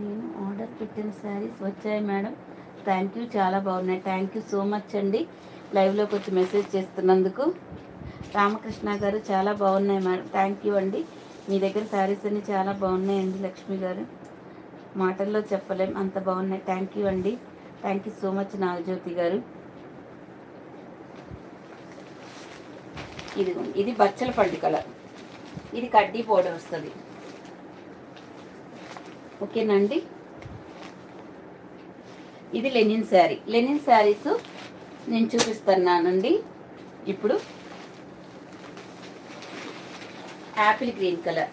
నేను ఆర్డర్ పెట్టిన శారీస్ వచ్చాయి మేడం, థ్యాంక్ యూ, చాలా బాగున్నాయి. థ్యాంక్ యూ సో మచ్ అండి లైవ్లోకి వచ్చి మెసేజ్ చేస్తున్నందుకు. రామకృష్ణ గారు, చాలా బాగున్నాయి మేడం, థ్యాంక్ యూ అండి. మీ దగ్గర శారీస్ అన్నీ చాలా బాగున్నాయండి. లక్ష్మి గారు, మాటల్లో చెప్పలేం అంత బాగున్నాయి. థ్యాంక్ యూ అండి, thank you so much Nagajyothi గారు. ఇదిగోండి, ఇది బచ్చల పండు కలర్. ఇది కడ్డీ పౌడర్ వస్తుంది. ఓకేనండి. ఇది లెనిన్ శారీ. లెనిన్ శారీస్ నేను చూపిస్తున్నానండి. ఇప్పుడు యాపిల్ గ్రీన్ కలర్.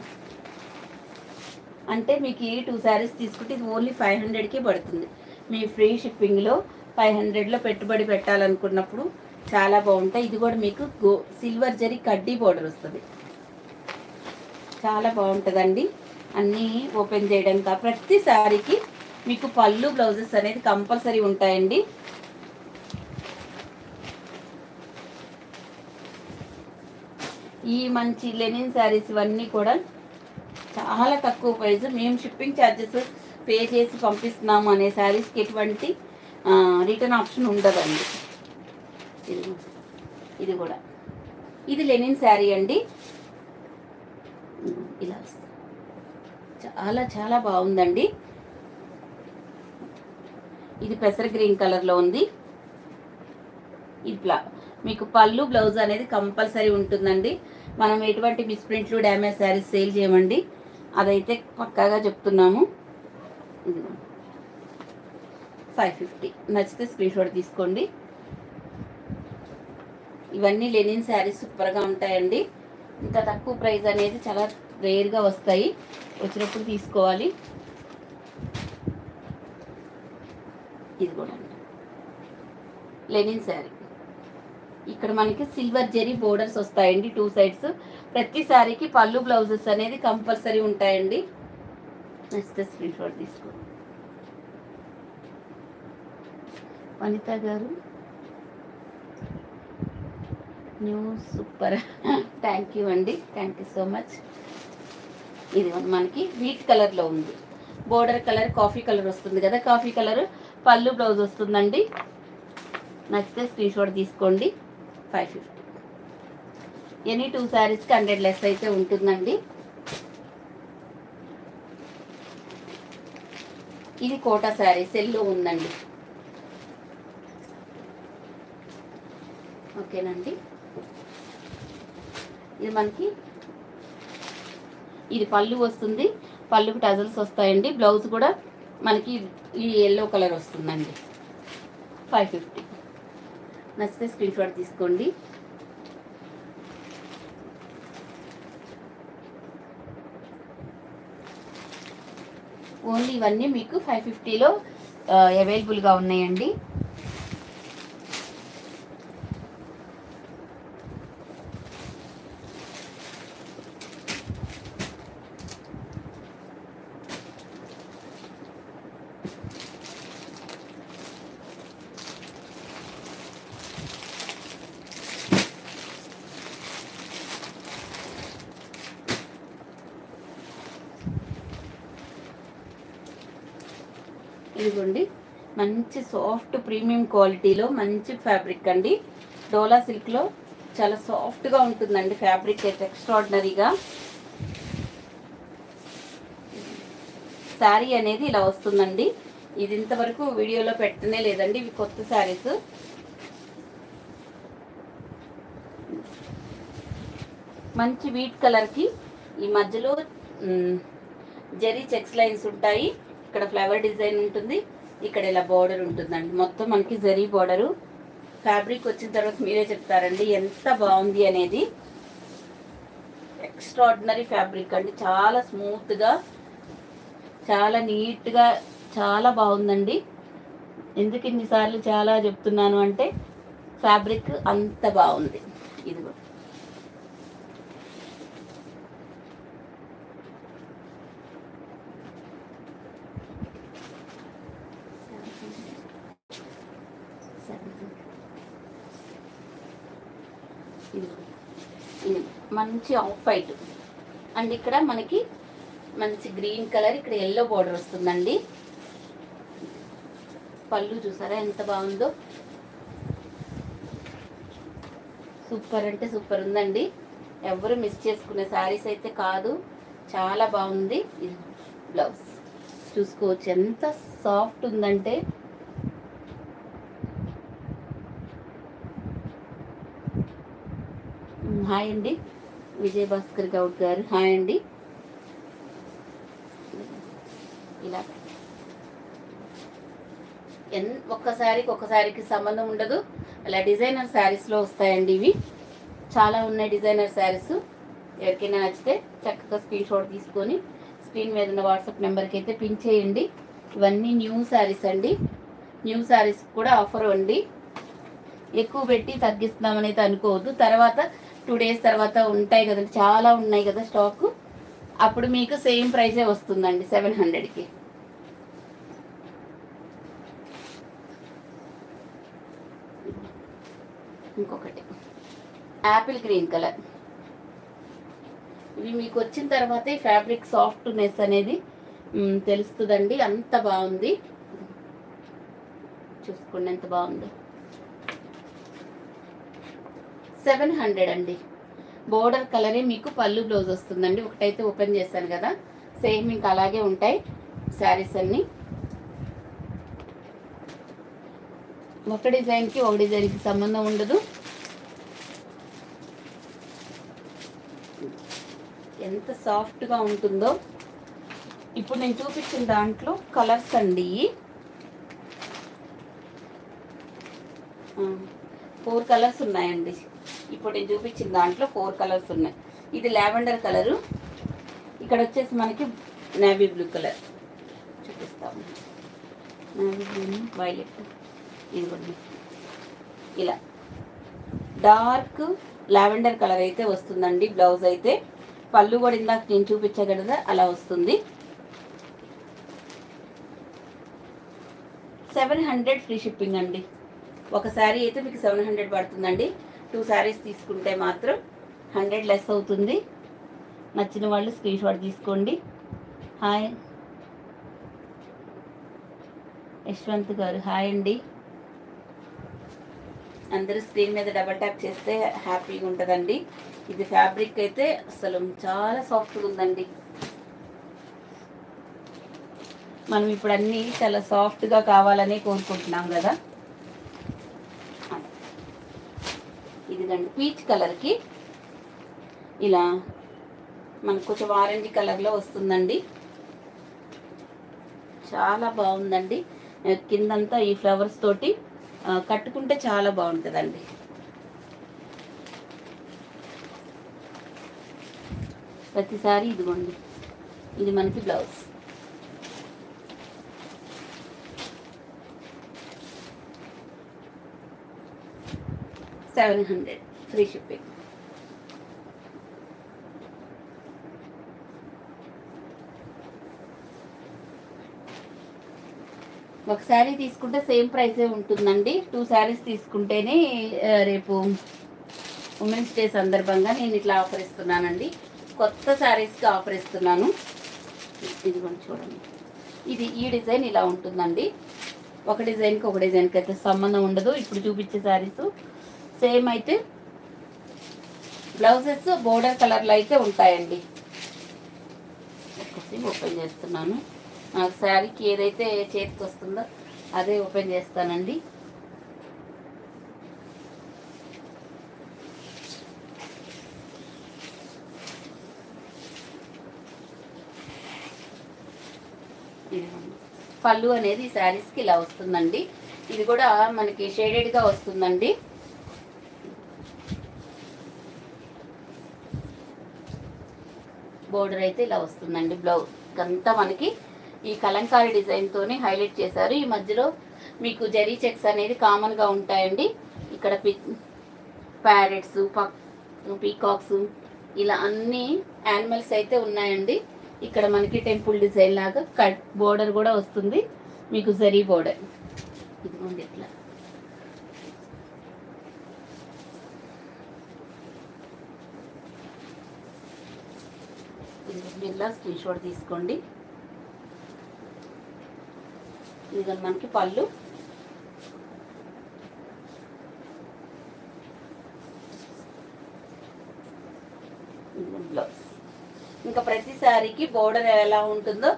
అంటే మీకు ఈ 2 శారీస్ తీసుకుంటే ఇది ఓన్లీ 500కి పడుతుంది. మీ ఫ్రీ షిప్పింగ్లో 500లో పెట్టుబడి పెట్టాలనుకున్నప్పుడు చాలా బాగుంటాయి. ఇది కూడా మీకు సిల్వర్ జరీ కడ్డీ పౌడర్ వస్తుంది. చాలా బాగుంటుందండి. అన్నీ ఓపెన్ చేయడం ప్రతి శారీకి మీకు పళ్ళు బ్లౌజెస్ అనేది కంపల్సరీ ఉంటాయండి. ఈ మంచి లెనిన్ శారీస్ ఇవన్నీ కూడా చాలా తక్కువ ప్రైస్. మేము షిప్పింగ్ ఛార్జెస్ పే చేసి పంపిస్తున్నాము అనే శారీస్కి ఎటువంటి రిటర్న్ ఆప్షన్ ఉండదండి. ఇది కూడా ఇది లెనిన్ శారీ అండి. ఇలా వస్తుంది, చాలా చాలా బాగుందండి. ఇది పెసర గ్రీన్ కలర్లో ఉంది. ఇది మీకు పళ్ళు బ్లౌజ్ అనేది కంపల్సరీ ఉంటుందండి. మనం ఎటువంటి మిస్ప్రింట్లు డ్యామేజ్ శారీస్ సేల్ చేయమండి, అదైతే పక్కాగా చెప్తున్నాము. 550 నచ్చితే స్క్రీన్ షాట్ తీసుకోండి. ఇవన్నీ లెనిన్ శారీస్ సూపర్గా ఉంటాయండి. ఇంత తక్కువ ప్రైస్ అనేది చాలా రేర్గా వస్తాయి, వచ్చినప్పుడు తీసుకోవాలి. ఇది కూడా లెనిన్ శారీ. ఇక్కడ మనకి సిల్వర్ జెరీ బోర్డర్స్ వస్తాయండి 2 సైడ్స్. ప్రతి శారీకి పళ్ళు బ్లౌజెస్ అనేది కంపల్సరీ ఉంటాయండి. నెక్స్ట్ స్క్రీన్ షాట్ తీసుకో. వనిత గారు, న్యూ సూపర్, థ్యాంక్ యూ అండి, థ్యాంక్ యూ సో మచ్. ఇది మనకి వీట్ కలర్లో ఉంది. బోర్డర్ కలర్ కాఫీ కలర్ వస్తుంది కదా, కాఫీ కలర్ పళ్ళు బ్లౌజ్ వస్తుందండి. నచ్చితే స్క్రీన్ షాట్ తీసుకోండి. 550. ఎనీ 2 శారీస్కి 100 లెస్ అయితే ఉంటుందండి. ఇది కోటా శారీ సెల్లో ఉందండి. ఓకేనండి. ఇది మనకి ఇది పళ్ళు వస్తుంది, పళ్ళుకి టజల్స్ వస్తాయండి. బ్లౌజ్ కూడా మనకి ఈ ఎల్లో కలర్ వస్తుందండి. 550. నచ్చితే స్క్రీన్ షాట్ తీసుకోండి. ఓన్లీ ఇవన్నీ మీకు 550లో అవైలబుల్గా ఉన్నాయండి. ఇదిగోండి, మంచి సాఫ్ట్ ప్రీమియం క్వాలిటీలో మంచి ఫ్యాబ్రిక్ అండి. డోలా సిల్క్లో చాలా సాఫ్ట్గా ఉంటుందండి ఫ్యాబ్రిక్ అయితే, ఎక్స్ట్రాడినరీగా. శారీ అనేది ఇలా వస్తుందండి. ఇది ఇంతవరకు వీడియోలో పెట్టనే లేదండి, ఇవి కొత్త శారీస్. మంచి వీట్ కలర్కి ఈ మధ్యలో జెరీ చెక్స్ లైన్స్ ఉంటాయి. ఇక్కడ ఫ్లవర్ డిజైన్ ఉంటుంది, ఇక్కడ ఇలా బార్డర్ ఉంటుందండి. మొత్తం మనకి జరీ బార్డరు. ఫ్యాబ్రిక్ వచ్చిన తర్వాత మీరే చెప్తారండి ఎంత బాగుంది అనేది. ఎక్స్ట్రాడినరీ ఫ్యాబ్రిక్ అండి, చాలా స్మూత్గా, చాలా నీట్గా, చాలా బాగుందండి. ఎందుకు ఇన్నిసార్లు చాలా చెప్తున్నాను అంటే ఫ్యాబ్రిక్ అంత బాగుంది. ఇదిగో ఇది మంచి ఆఫ్ వైట్ అండ్ ఇక్కడ మనకి మంచి గ్రీన్ కలర్, ఇక్కడ ఎల్లో బోర్డర్ వస్తుందండి. పళ్ళు చూసారా ఎంత బాగుందో, సూపర్ అంటే సూపర్ ఉందండి. ఎవరు మిస్ చేసుకునే శారీస్ అయితే కాదు, చాలా బాగుంది. ఇది బ్లౌజ్ చూసుకోవచ్చు ఎంత సాఫ్ట్ ఉందంటే. హాయ్ అండి విజయ్ భాస్కర్ గౌడ్ గారు, హాయ్ అండి. ఇలా ఒక్కసారికి సంబంధం ఉండదు, అలా డిజైనర్ శారీస్లో వస్తాయండి ఇవి. చాలా ఉన్నాయి డిజైనర్ శారీస్. ఎవరికైనా నచ్చితే చక్కగా స్క్రీన్ షాట్ తీసుకొని స్క్రీన్ మీద ఉన్న వాట్సాప్ నెంబర్కి అయితే పిన్ చేయండి. ఇవన్నీ న్యూ శారీస్ అండి. న్యూ శారీస్ కూడా ఆఫర్ అండి. ఎక్కువ పెట్టి తగ్గిస్తున్నామని అయితే అనుకోవద్దు. తర్వాత 2 days తర్వాత ఉంటాయి కదండి, చాలా ఉన్నాయి కదా స్టాక్, అప్పుడు మీకు సేమ్ ప్రైజే వస్తుందండి 700కి. ఇంకొకటి యాపిల్ గ్రీన్ కలర్. ఇవి మీకు వచ్చిన తర్వాత ఈ ఫ్యాబ్రిక్ సాఫ్ట్నెస్ అనేది తెలుస్తుందండి. అంత బాగుంది, చూసుకోండి ఎంత బాగుందో. 700 అండి. బోర్డర్ కలరే మీకు పళ్ళు బ్లౌజ్ వస్తుందండి. ఒకటైతే ఓపెన్ చేశాను కదా, సేమ్ ఇంకా అలాగే ఉంటాయి శారీస్ అన్నీ. ఒక డిజైన్కి సంబంధం ఉండదు. ఎంత సాఫ్ట్గా ఉంటుందో. ఇప్పుడు నేను చూపించిన దాంట్లో కలర్స్ అండి 4 కలర్స్ ఉన్నాయండి. ఇప్పుడు నేను చూపించిన దాంట్లో 4 కలర్స్ ఉన్నాయి. ఇది లావెండర్ కలరు, ఇక్కడ వచ్చేసి మనకి నేవీ బ్లూ కలర్ చూపిస్తాము. నేవీ బ్లూ వైలెట్, ఇదిగోండి ఇలా డార్క్ లావెండర్ కలర్ అయితే వస్తుందండి. బ్లౌజ్ అయితే పళ్ళు కూడా ఇందాక నేను చూపించగలదా అలా వస్తుంది. 700 ఫ్రీ షిప్పింగ్ అండి. ఒక శారీ అయితే మీకు 700 పడుతుందండి. 2 శారీస్ తీసుకుంటే మాత్రం 100 లెస్ అవుతుంది. నచ్చిన వాళ్ళు స్క్రీన్ షాట్ తీసుకోండి. హాయ్ యశ్వంత్ గారు, హాయ్ అండి. అందరూ స్క్రీన్ మీద డబల్ ట్యాప్ చేస్తే హ్యాపీగా ఉంటుందండి. ఇది ఫ్యాబ్రిక్ అయితే అసలు చాలా సాఫ్ట్గా ఉందండి. మనం ఇప్పుడు అన్నీ చాలా సాఫ్ట్గా కావాలనే కోరుకుంటున్నాం కదా. ఇదిగండి పీచ్ కలర్కి ఇలా మనకు కొంచెం ఆరెంజ్ కలర్లో వస్తుందండి. చాలా బాగుందండి. కిందంతా ఈ ఫ్లవర్స్ తోటి కట్టుకుంటే చాలా బాగుంటుందండి. ప్రతిసారి ఇదిగోండి, ఇది మనకి బ్లౌజ్. $700 free shipping. ఒక శారీ తీసుకుంటే సేమ్ ప్రైసే ఉంటుందండి. 2 శారీస్ తీసుకుంటేనే రేపు ఉమెన్స్ డే సందర్భంగా నేను ఇట్లా ఆఫర్ ఇస్తున్నానండి. కొత్త శారీస్కి ఆఫర్ ఇస్తున్నాను. ఇదిగోండి చూడండి, ఇది ఈ డిజైన్ ఇలా ఉంటుందండి. ఒక డిజైన్కి అయితే సంబంధం ఉండదు. ఇప్పుడు చూపించే శారీస్ సేమ్ అయితే బ్లౌజెస్ బోర్డర్ కలర్లో అయితే ఉంటాయండి. ఒకసారి ఓపెన్ చేస్తున్నాను. నాకు శారీకి ఏదైతే చేతికి వస్తుందో అదే ఓపెన్ చేస్తానండి. ఇది పళ్ళు అనేది ఈ శారీస్కి ఇలా వస్తుందండి. ఇది కూడా మనకి షేడెడ్గా వస్తుందండి. బోర్డర్ అయితే ఇలా వస్తుందండి. బ్లౌజ్ అంతా మనకి ఈ కలంకారీ డిజైన్తోనే హైలైట్ చేశారు. ఈ మధ్యలో మీకు జరీ చెక్స్ అనేది కామన్గా ఉంటాయండి. ఇక్కడ ప్యారెట్స్, పీకాక్స్ ఇలా అన్ని యానిమల్స్ అయితే ఉన్నాయండి. ఇక్కడ మనకి టెంపుల్ డిజైన్ లాగా కట్ బోర్డర్ కూడా వస్తుంది మీకు, జరీ బోర్డర్. ఇదిగోండి ఇట్లా ఇలా స్క్రీన్ షాట్ తీసుకోండి. ఇది మనకి పళ్ళు, బ్లౌజ్. ఇంకా ప్రతి సారీకి బోర్డర్ ఎలా ఉంటుందో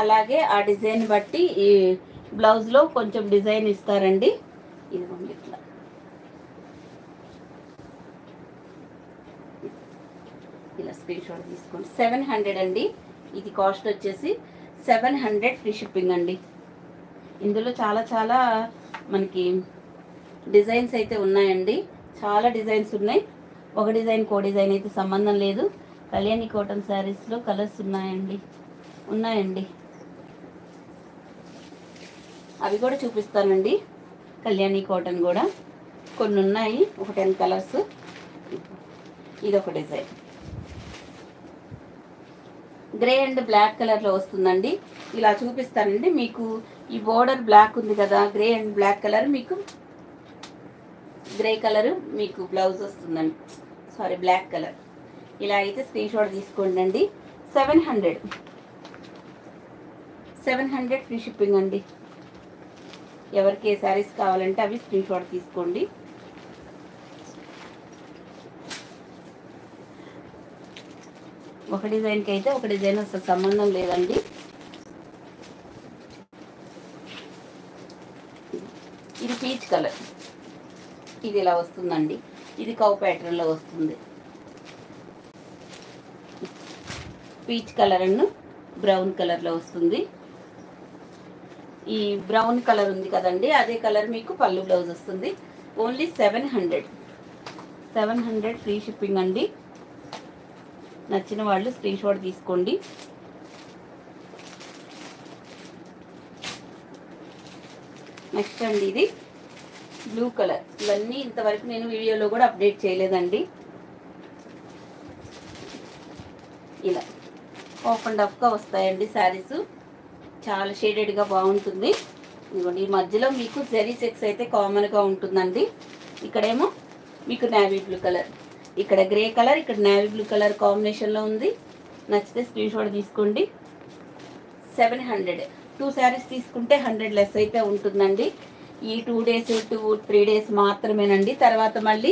అలాగే ఆ డిజైన్ బట్టి ఈ బ్లౌజ్లో కొంచెం డిజైన్ ఇస్తారండి. ఇదిగోండి ఇట్లా ఇలా స్క్రీన్ షాట్ తీసుకోండి. 700 అండి. ఇది కాస్ట్ వచ్చేసి 700 ఫ్రీ షిప్పింగ్ అండి. ఇందులో చాలా చాలా మనకి డిజైన్స్ అయితే ఉన్నాయండి. చాలా డిజైన్స్ ఉన్నాయి. ఒక డిజైన్ కో డిజైన్ అయితే సంబంధం లేదు. కళ్యాణి కాటన్ శారీస్లో కలర్స్ ఉన్నాయండి. అవి కూడా చూపిస్తానండి. కళ్యాణి కాటన్ కూడా కొన్ని ఉన్నాయి, ఒక 10 కలర్స్. ఇది ఒక డిజైన్ గ్రే అండ్ బ్లాక్ కలర్లో వస్తుందండి. ఇలా చూపిస్తానండి. మీకు ఈ బోర్డర్ బ్లాక్ ఉంది కదా, గ్రే అండ్ బ్లాక్ కలర్, మీకు గ్రే కలర్ మీకు బ్లౌజ్ వస్తుందండి. Sorry, black colour. ఇలా అయితే స్క్రీన్ షాట్ తీసుకోండి. 700 ఫ్రీ షిప్పింగ్ అండి. ఎవరికి ఏ శారీస్ కావాలంటే అవి స్క్రీన్ షాట్ తీసుకోండి. ఒక డిజైన్కి అయితే ఒక డిజైన్ అసలు సంబంధం లేదండి. ఇది పీచ్ కలర్, ఇది ఇలా వస్తుందండి. ఇది కౌ ప్యాటర్న్లో వస్తుంది. పీచ్ కలర్ అండ్ బ్రౌన్ కలర్లో వస్తుంది. ఈ బ్రౌన్ కలర్ ఉంది కదండి, అదే కలర్ మీకు పళ్ళు బ్లౌజ్ వస్తుంది. ఓన్లీ 700 ఫ్రీ షిప్పింగ్ అండి. నచ్చిన వాళ్ళు స్క్రీన్ షాట్ తీసుకోండి. నెక్స్ట్ అండి ఇది బ్లూ కలర్. ఇవన్నీ ఇంతవరకు నేను వీడియోలో కూడా అప్డేట్ చేయలేదండి. ఇలా ఆఫ్ అండ్ ఆఫ్గా వస్తాయండి శారీస్. చాలా షేడెడ్గా బాగుంటుంది. ఇదిగోండి ఈ మధ్యలో మీకు జరీ చెక్స్ అయితే కామన్గా ఉంటుందండి. ఇక్కడేమో మీకు నేవీ బ్లూ కలర్, ఇక్కడ గ్రే కలర్, ఇక్కడ నేవీ బ్లూ కలర్ కాంబినేషన్లో ఉంది. నచ్చితే స్క్రీన్ షాట్ తీసుకోండి. 700. 2 శారీస్ తీసుకుంటే 100 లెస్ అయితే ఉంటుందండి. ఈ 2 డేస్ 2-3 డేస్ మాత్రమేనండి. తర్వాత మళ్ళీ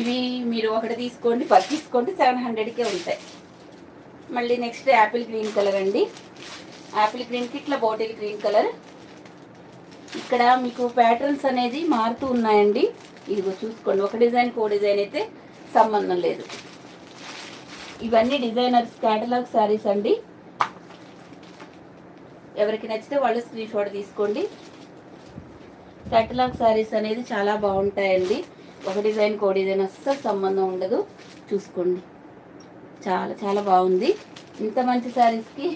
ఇవి మీరు ఒకటి తీసుకోండి, 10 తీసుకోండి, 700కే ఉంటాయి. మళ్ళీ నెక్స్ట్ యాపిల్ గ్రీన్ కలర్ అండి. యాపిల్ గ్రీన్కి ఇట్లా బాటిల్ గ్రీన్ కలర్. ఇక్కడ మీకు ప్యాటర్న్స్ అనేది మారుతూ ఉన్నాయండి. ఇదిగో చూసుకోండి, ఒక డిజైన్ కో డిజైన్ అయితే సంబంధం లేదు. ఇవన్నీ డిజైనర్స్ క్యాటలాగ్ శారీస్ అండి. ఎవరికి నచ్చితే వాళ్ళు స్క్రీన్ షాట్ తీసుకోండి. క్యాటలాగ్ శారీస్ అనేది చాలా బాగుంటాయండి. ఒక డిజైన్ కో డిజైన్ అస్సలు సంబంధం ఉండదు. చూసుకోండి, చాలా చాలా బాగుంది. ఇంత మంచి శారీస్కి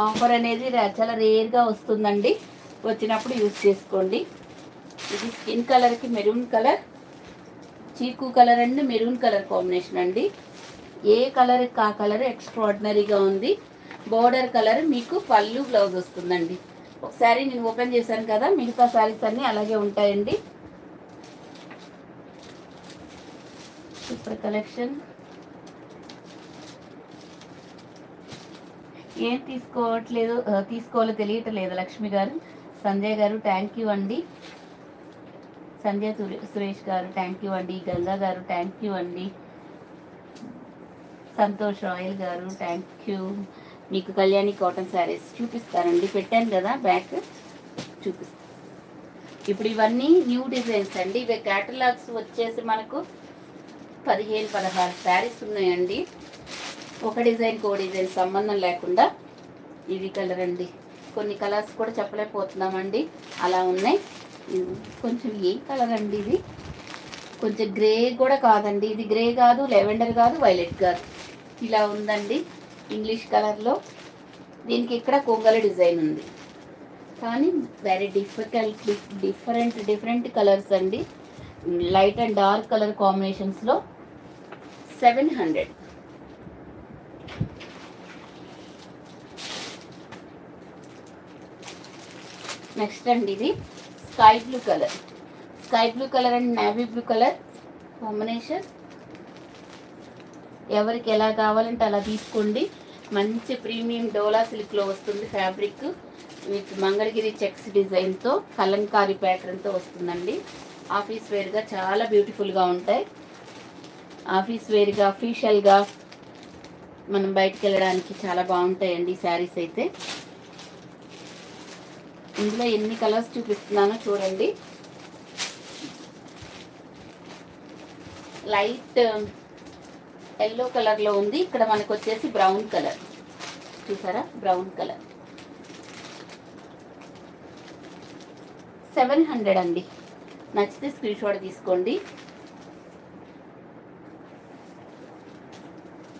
ఆఫర్ అనేది చాలా రేర్గా వస్తుందండి. వచ్చినప్పుడు యూజ్ చేసుకోండి. ఇది స్కిన్ కలర్కి మెరూన్ కలర్, చీకు colour and maroon colour combination అండి. ఏ కలర్ ఆ కలర్ ఎక్స్ట్రాడినరీగా ఉంది. బోర్డర్ కలర్ మీకు పళ్ళు బ్లౌజ్ వస్తుందండి. ఒకసారి నేను ఓపెన్ చేశాను కదా, మిగతా శారీస్ అన్నీ అలాగే ఉంటాయండి. Super collection. ఏం తీసుకోవాలో తెలియట్లేదు లక్ష్మి గారు. సంజయ్ గారు థ్యాంక్ యూ అండి. సంజయ్ సురేష్ గారు థ్యాంక్ యూ అండి. గంగా గారు థ్యాంక్ యూ అండి. సంతోష్ రాయల్ గారు థ్యాంక్ యూ. మీకు కళ్యాణి కాటన్ శారీస్ చూపిస్తానండి, పెట్టాను కదా బ్యాక్, చూపిస్తాను. ఇప్పుడు ఇవన్నీ న్యూ డిజైన్స్ అండి. ఇవి క్యాటలాగ్స్ వచ్చేసి మనకు 15-16 శారీస్ ఉన్నాయండి. ఒక డిజైన్ కో డిజైన్ సంబంధం లేకుండా. ఇది కలర్ అండి, కొన్ని కలర్స్ కూడా చెప్పలేకపోతున్నామండి, అలా ఉన్నాయి. కొంచెం ఏ కలర్ అండి ఇది? కొంచెం గ్రే కూడా కాదండి, ఇది గ్రే కాదు, లెవెండర్ కాదు, వైలెట్ కాదు, ఇలా ఉందండి ఇంగ్లీష్ కలర్లో. దీనికి ఇక్కడ కొంగల డిజైన్ ఉంది, కానీ వెరీ డిఫరెంట్ కలర్స్ అండి. లైట్ అండ్ డార్క్ కలర్ కాంబినేషన్స్లో 700. నెక్స్ట్ అండి ఇది sky blue colour and navy blue colour combination. ఎవరికి ఎలా కావాలంటే అలా తీసుకోండి. మంచి ప్రీమియం డోలా సిల్క్లో వస్తుంది ఫ్యాబ్రిక్, విత్ మంగళగిరి చెక్స్ డిజైన్తో కలంకారీ ప్యాటర్న్తో వస్తుందండి. ఆఫీస్ వేర్గా చాలా బ్యూటిఫుల్గా ఉంటాయి. ఆఫీస్ వేర్గా అఫీషియల్గా మనం బయటికి వెళ్ళడానికి చాలా బాగుంటాయండి ఈ శారీస్ అయితే. ఇందులో ఎన్ని కలర్స్ చూపిస్తున్నానో చూడండి. లైట్ ఎల్లో కలర్లో ఉంది, ఇక్కడ మనకు వచ్చేసి బ్రౌన్ కలర్, చూసారా బ్రౌన్ కలర్. 700 అండి. నచ్చితే స్క్రీన్ షాట్ తీసుకోండి.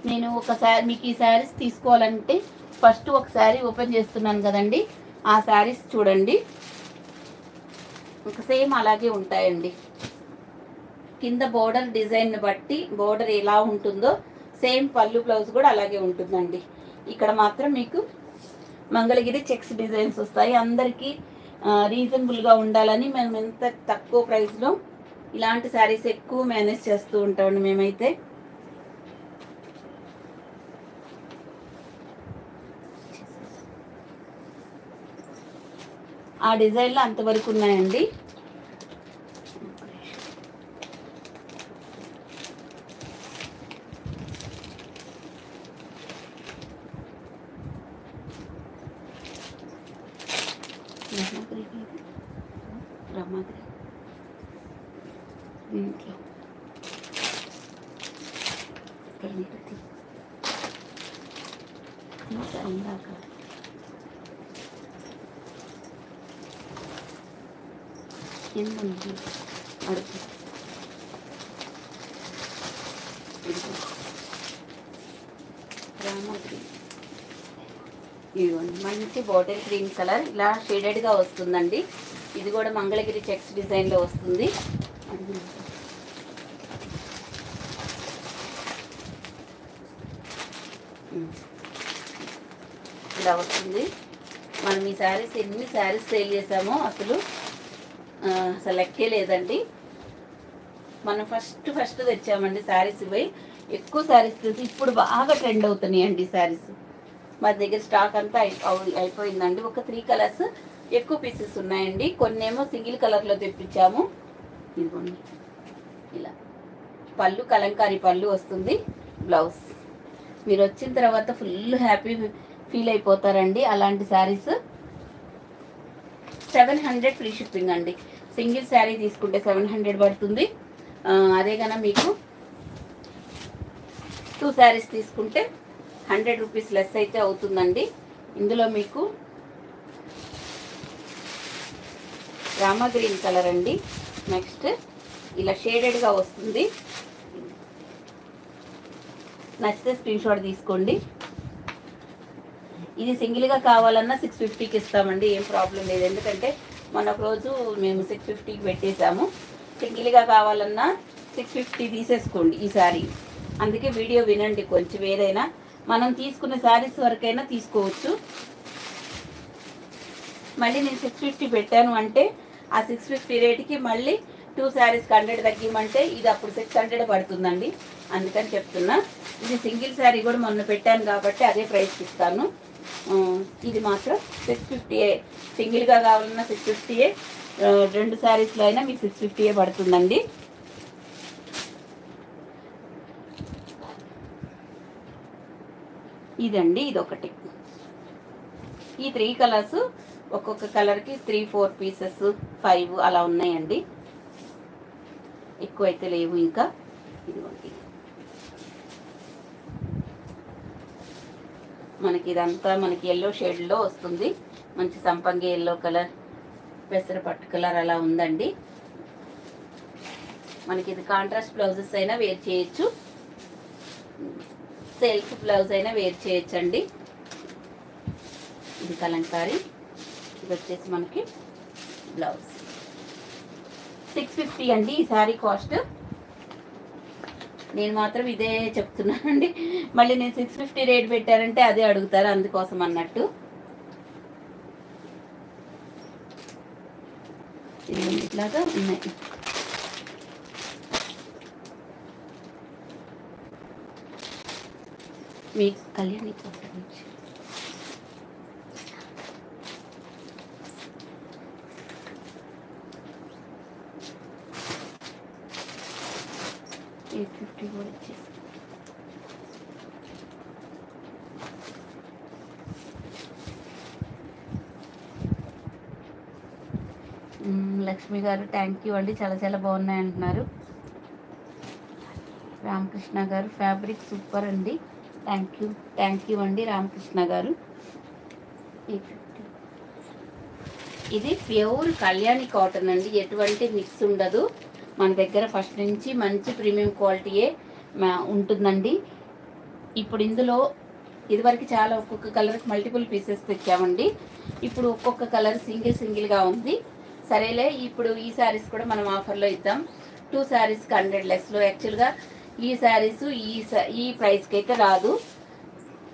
నేను ఒకసారి మీకు ఈ శారీస్ తీసుకోవాలంటే ఫస్ట్ ఒక శారీ ఓపెన్ చేస్తున్నాను కదండి, ఆ శారీస్ చూడండి. ఒక సేమ్ అలాగే ఉంటాయండి. కింద బోర్డర్ డిజైన్ బట్టి బోర్డర్ ఎలా ఉంటుందో సేమ్ పళ్ళు బ్లౌజ్ కూడా అలాగే ఉంటుందండి. ఇక్కడ మాత్రం మీకు మంగళగిరి చెక్స్ డిజైన్స్ వస్తాయి. అందరికీ రీజనబుల్గా ఉండాలని మేము ఎంత తక్కువ ప్రైస్లో ఇలాంటి శారీస్ ఎక్కువ మేనేజ్ చేస్తూ ఉంటామండి మేమైతే. ఆ డిజైన్లో అంతవరకు ఉన్నాయండి. రమాద్రి దీంట్లో ఇందాక ఏంటండి అడుగు రామగ్రీ. ఇదిగోండి మంచి బాటిల్ గ్రీన్ కలర్, ఇలా షేడెడ్గా వస్తుందండి. ఇది కూడా మంగళగిరి చెక్స్ డిజైన్లో వస్తుంది. ఇలా వస్తుంది. మనం ఈ శారీస్ ఎన్ని శారీస్ సేల్ చేసామో అసలు లెక్కే లేదండి. మనం ఫస్ట్ తెచ్చామండి శారీస్. ఇవి ఎక్కువ శారీస్ తెచ్చి ఇప్పుడు బాగా ట్రెండ్ అవుతున్నాయండి శారీస్. మా దగ్గర స్టాక్ అంతా అయిపోయిందండి. ఒక 3 కలర్స్ ఎక్కువ పీసెస్ ఉన్నాయండి. కొన్నేమో సింగిల్ కలర్లో తెప్పించాము. ఇదిగోండి ఇలా పళ్ళు కలంకారీ పళ్ళు వస్తుంది, బ్లౌజ్. మీరు వచ్చిన తర్వాత ఫుల్ హ్యాపీ ఫీల్ అయిపోతారండి. అలాంటి శారీస్ 700 ఫ్రీ షిప్పింగ్ అండి. సింగిల్ శారీ తీసుకుంటే 700 పడుతుంది. అదే కన్నా మీకు 2 శారీస్ తీసుకుంటే 100 రూపీస్ లెస్ అయితే అవుతుందండి. ఇందులో మీకు రామా గ్రీన్ కలర్ అండి. నెక్స్ట్ ఇలా షేడెడ్గా వస్తుంది. నచ్చితే స్క్రీన్ షాట్ తీసుకోండి. ఇది సింగిల్గా కావాలన్నా 650కి ఇస్తామండి, ఏం ప్రాబ్లం లేదు. ఎందుకంటే మొన్న రోజు మేము 650కి పెట్టేశాము. సింగిల్గా కావాలన్నా 650 తీసేసుకోండి ఈ శారీ. అందుకే వీడియో వినండి కొంచెం, ఏదైనా మనం తీసుకునే శారీస్ వరకైనా తీసుకోవచ్చు. మళ్ళీ నేను 650 పెట్టాను అంటే ఆ 650 రేటుకి మళ్ళీ 2 శారీస్కి 100 తగ్గిమంటే ఇది అప్పుడు 600 పడుతుందండి. అందుకని చెప్తున్నా. ఇది సింగిల్ శారీ కూడా మొన్న పెట్టాను కాబట్టి అదే ప్రైస్కి ఇస్తాను. ఇది మాత్రం 650. సింగిల్గా కావాలన్నా 650, 2 శారీస్లో అయినా మీకు 650 పడుతుందండి. ఇదండి, ఇదొకటి. ఈ 3 కలర్స్ ఒక్కొక్క కలర్కి 3-4 పీసెస్ 5 అలా ఉన్నాయండి. ఎక్కువ అయితే లేవు. ఇంకా ఇదిగోండి మనకి ఇదంతా మనకి ఎల్లో షేడ్లో వస్తుంది. మంచి సంపంగి ఎల్లో కలర్, పెసర పట్టు కలర్ అలా ఉందండి. మనకి ఇది కాంట్రాస్ట్ బ్లౌజెస్ అయినా వేర్ చేయొచ్చు, సెల్ఫ్ బ్లౌజ్ అయినా వేర్ చేయొచ్చండి. ఇది కలంకారీ, ఇది వచ్చేసి మనకి బ్లౌజ్. 650 అండి ఈ శారీ కాస్ట్. నేను మాత్రం ఇదే చెప్తున్నానండి, మళ్ళీ నేను 650 రేట్ పెట్టారంటే అదే అడుగుతారు, అందుకోసం అన్నట్టు. ఇట్లాగా ఉన్నాయి. మీ కళ్యాణి నుంచి 850 కూడా ఇచ్చేసి లక్ష్మి గారు థ్యాంక్ యూ అండి, చాలా చాలా బాగున్నాయి అంటున్నారు. రామకృష్ణ గారు ఫ్యాబ్రిక్ సూపర్ అండి, థ్యాంక్ యూ అండి రామకృష్ణ గారు. ఇది ప్యూర్ కళ్యాణి కాటన్ అండి, ఎటువంటి మిక్స్ ఉండదు. మన దగ్గర ఫస్ట్ నుంచి మంచి ప్రీమియం క్వాలిటీయే ఉంటుందండి. ఇప్పుడు ఇందులో ఇదివరకు చాలా ఒక్కొక్క కలర్కి మల్టిపుల్ పీసెస్ తెచ్చామండి, ఇప్పుడు ఒక్కొక్క కలర్ సింగిల్గా ఉంది. సరేలే, ఇప్పుడు ఈ శారీస్ కూడా మనం ఆఫర్లో ఇద్దాం. 2 శారీస్కి 100 లెస్లో. యాక్చువల్గా ఈ శారీస్ ఈ ప్రైస్కి అయితే రాదు,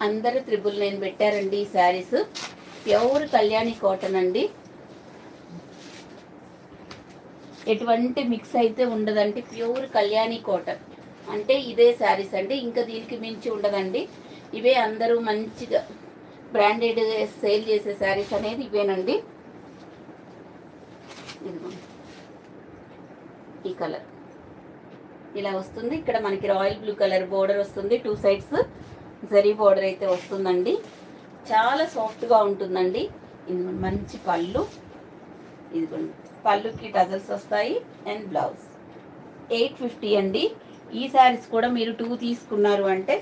అందరూ 999 పెట్టారండి. ఈ శారీస్ ప్యూర్ కళ్యాణి కాటన్ అండి, ఎటువంటి మిక్స్ అయితే ఉండదండి. ప్యూర్ కళ్యాణి కాటన్ అంటే ఇదే శారీస్ అండి, ఇంకా దీనికి మించి ఉండదండి. ఇవే అందరూ మంచిగా బ్రాండెడ్ సేల్ చేసే శారీస్ అనేది ఇవేనండి. ఈ కలర్ ఇలా వస్తుంది. ఇక్కడ మనకి రాయల్ బ్లూ కలర్ బోర్డర్ వస్తుంది, 2 సైడ్స్ జరీ బోర్డర్ అయితే వస్తుందండి. చాలా సాఫ్ట్గా ఉంటుందండి. ఇది మంచి పళ్ళు, ఇదిగోండి పళ్ళుకి టజల్స్ వస్తాయి అండ్ బ్లౌజ్. 850 అండి. ఈ శారీస్ కూడా మీరు 2 తీసుకున్నారు అంటే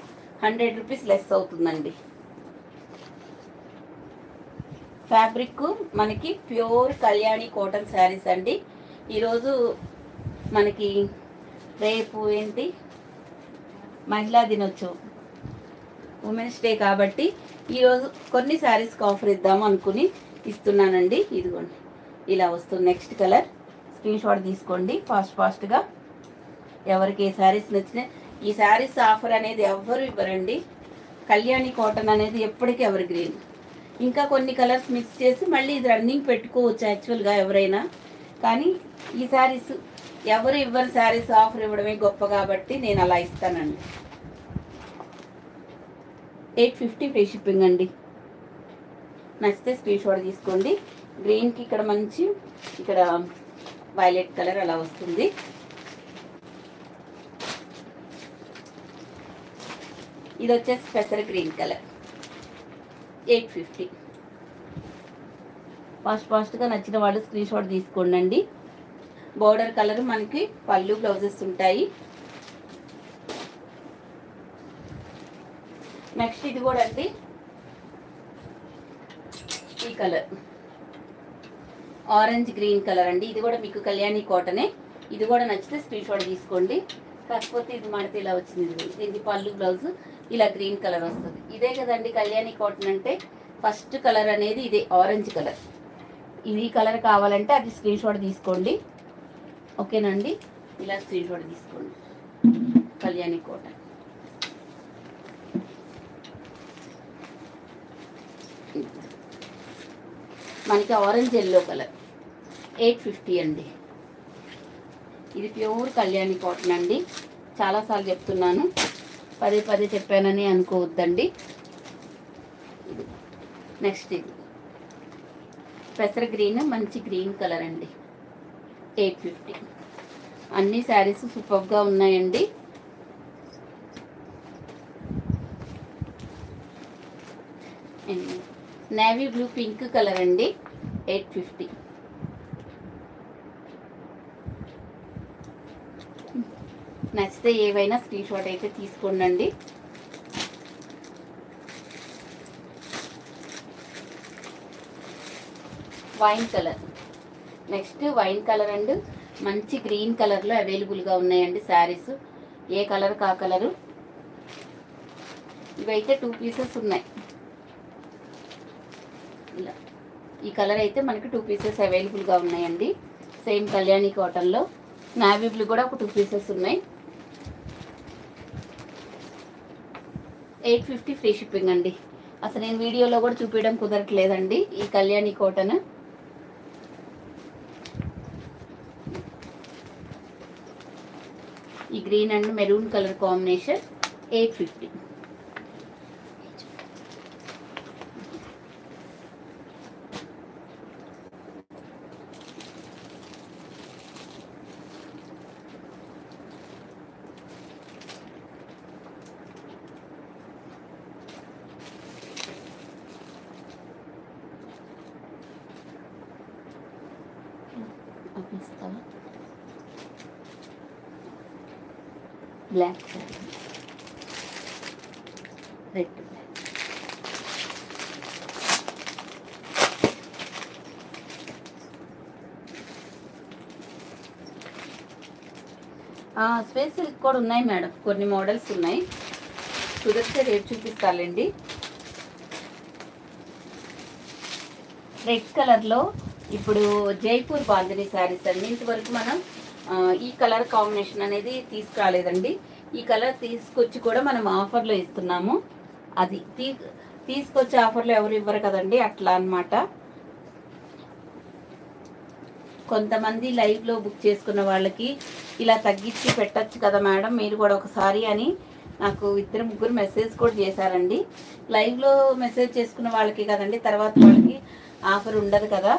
100 రూపీస్ లెస్ అవుతుందండి. ఫ్యాబ్రిక్ మనకి ప్యూర్ కళ్యాణి కాటన్ శారీస్ అండి. ఈరోజు మనకి రేపు ఏంటి మహిళా దినోత్సవం, ఉమెన్స్ డే కాబట్టి ఈరోజు కొన్ని శారీస్కి ఆఫర్ ఇద్దాము అనుకుని ఇస్తున్నానండి. ఇదిగోండి ఇలా వస్తుంది. నెక్స్ట్ కలర్ స్క్రీన్ షాట్ తీసుకోండి ఫాస్ట్గా. ఎవరికి ఏ శారీస్ నచ్చినాయి. ఈ శారీస్ ఆఫర్ అనేది ఎవ్వరు ఇవ్వరండి. కళ్యాణి కాటన్ అనేది ఎప్పటికీ ఎవర్ గ్రీన్. ఇంకా కొన్ని కలర్స్ మిక్స్ చేసి మళ్ళీ ఇది రన్నింగ్ పెట్టుకోవచ్చు యాక్చువల్గా ఎవరైనా, కానీ ఈ శారీస్ ఎవరు ఇవ్వరు. శారీస్ ఆఫర్ ఇవ్వడమే గొప్ప కాబట్టి నేను అలా ఇస్తానండి. 850 ఫ్రీ షిప్పింగ్ అండి. నచ్చితే స్క్రీన్ షాట్ తీసుకోండి. గ్రీన్కి ఇక్కడ మంచి ఇక్కడ వైలెట్ కలర్ అలా వస్తుంది. ఇది వచ్చేసి పెసర గ్రీన్ కలర్. 850. ఫాస్ట్గా నచ్చిన వాళ్ళు స్క్రీన్ షాట్ తీసుకోండి. బోర్డర్ కలర్ మనకి పళ్ళు బ్లౌజెస్ ఉంటాయి. నెక్స్ట్ ఇది కూడా అండి ఈ కలర్ ఆరెంజ్ గ్రీన్ కలర్ అండి. ఇది కూడా మీకు కళ్యాణి కాటనే. ఇది కూడా నచ్చితే స్క్రీన్ షాట్ తీసుకోండి. కాకపోతే ఇది మనకి ఇలా వచ్చింది. దీనికి పళ్ళు బ్లౌజ్ ఇలా గ్రీన్ కలర్ వస్తుంది. ఇదే కదండి కళ్యాణి కాటన్ అంటే. ఫస్ట్ కలర్ అనేది ఇదే ఆరెంజ్ కలర్. ఇది కలర్ కావాలంటే అది స్క్రీన్ షాట్ తీసుకోండి, ఓకేనండి. ఇలా స్క్రీన్ షాట్ తీసుకోండి. కళ్యాణి కాటన్ మనకి ఆరెంజ్ ఎల్లో కలర్. 850 అండి. ఇది ప్యూర్ కళ్యాణి కాటన్ అండి. చాలాసార్లు చెప్తున్నాను, పదే చెప్పానని అనుకోవద్దండి. నెక్స్ట్ ఇది పెసర గ్రీన్, మంచి గ్రీన్ కలర్ అండి. 850. అన్ని శారీస్ సూపర్గా ఉన్నాయండి. నేవీ బ్లూ పింక్ కలర్ అండి. 850. నచ్చితే ఏవైనా స్క్రీన్ షాట్ అయితే తీసుకోండి. Wine colour. Next wine colour and మంచి గ్రీన్ కలర్లో అవైలబుల్గా ఉన్నాయండి శారీస్. ఏ కలర్ కా కలరు. ఇవైతే 2 పీసెస్ ఉన్నాయి. ఇలా ఈ కలర్ అయితే మనకి 2 పీసెస్ అవైలబుల్గా ఉన్నాయండి. సేమ్ కళ్యాణి కాటన్లో. నావీ బ్లూ కూడా ఒక 2 పీసెస్ ఉన్నాయి. 850 ఫ్రీ షిప్పింగ్ అండి. అసలు నేను వీడియోలో కూడా చూపించడం కుదరట్లేదండి ఈ కళ్యాణి కాటన్. ఈ green and maroon colour combination 850. Black sorry, red black. Space silk కూడా ఉన్నాయి మేడం, కొన్ని మోడల్స్ ఉన్నాయి. కుదిరితే రేపు చూపిస్తానండి. రెడ్ కలర్లో ఇప్పుడు జైపూర్ బాందిని శారీస్ అండి. ఇంతవరకు మనం ఈ కలర్ కాంబినేషన్ అనేది తీసుకురాలేదండి. ఈ కలర్ తీసుకొచ్చి కూడా మనం ఆఫర్లో ఇస్తున్నాము. అది తీసుకొచ్చి ఆఫర్లో ఎవరు ఇవ్వరు కదండి, అట్లా అన్నమాట. కొంతమంది లైవ్లో బుక్ చేసుకున్న వాళ్ళకి ఇలా తగ్గించి పెట్టచ్చు కదా మేడం మీరు కూడా ఒకసారి అని నాకు 2-3 మెసేజ్ కూడా చేశారండి. లైవ్లో మెసేజ్ చేసుకున్న వాళ్ళకి కదండి, తర్వాత వాళ్ళకి ఆఫర్ ఉండదు కదా.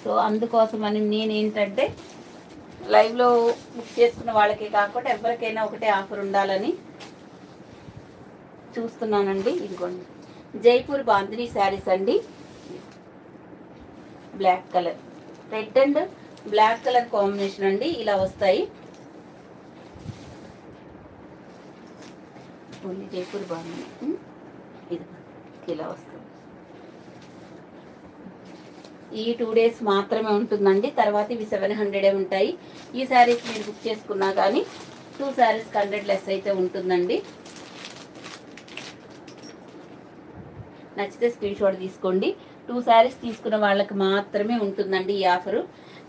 సో అందుకోసమని నేను ఏంటంటే లైవ్లో బుక్ చేసుకున్న వాళ్ళకి కాకుండా ఎవరికైనా ఒకటే ఆఫర్ ఉండాలని చూస్తున్నానండి. ఇదిగోండి జైపూర్ బాందిని శారీస్ అండి. Black colour, red and black colour combination అండి. ఇలా వస్తాయి. ఓన్లీ జైపూర్ బాందిని ఇది ఇలా వస్తుంది. ఈ 2 డేస్ మాత్రమే ఉంటుందండి. తర్వాత ఇవి 700 ఉంటాయి. ఈ శారీస్ మీరు బుక్ చేసుకున్నా కానీ 2 శారీస్కి 100 లెస్ అయితే ఉంటుందండి. నచ్చితే స్క్రీన్ షాట్ తీసుకోండి. 2 శారీస్ తీసుకున్న వాళ్ళకి మాత్రమే ఉంటుందండి ఈ ఆఫరు.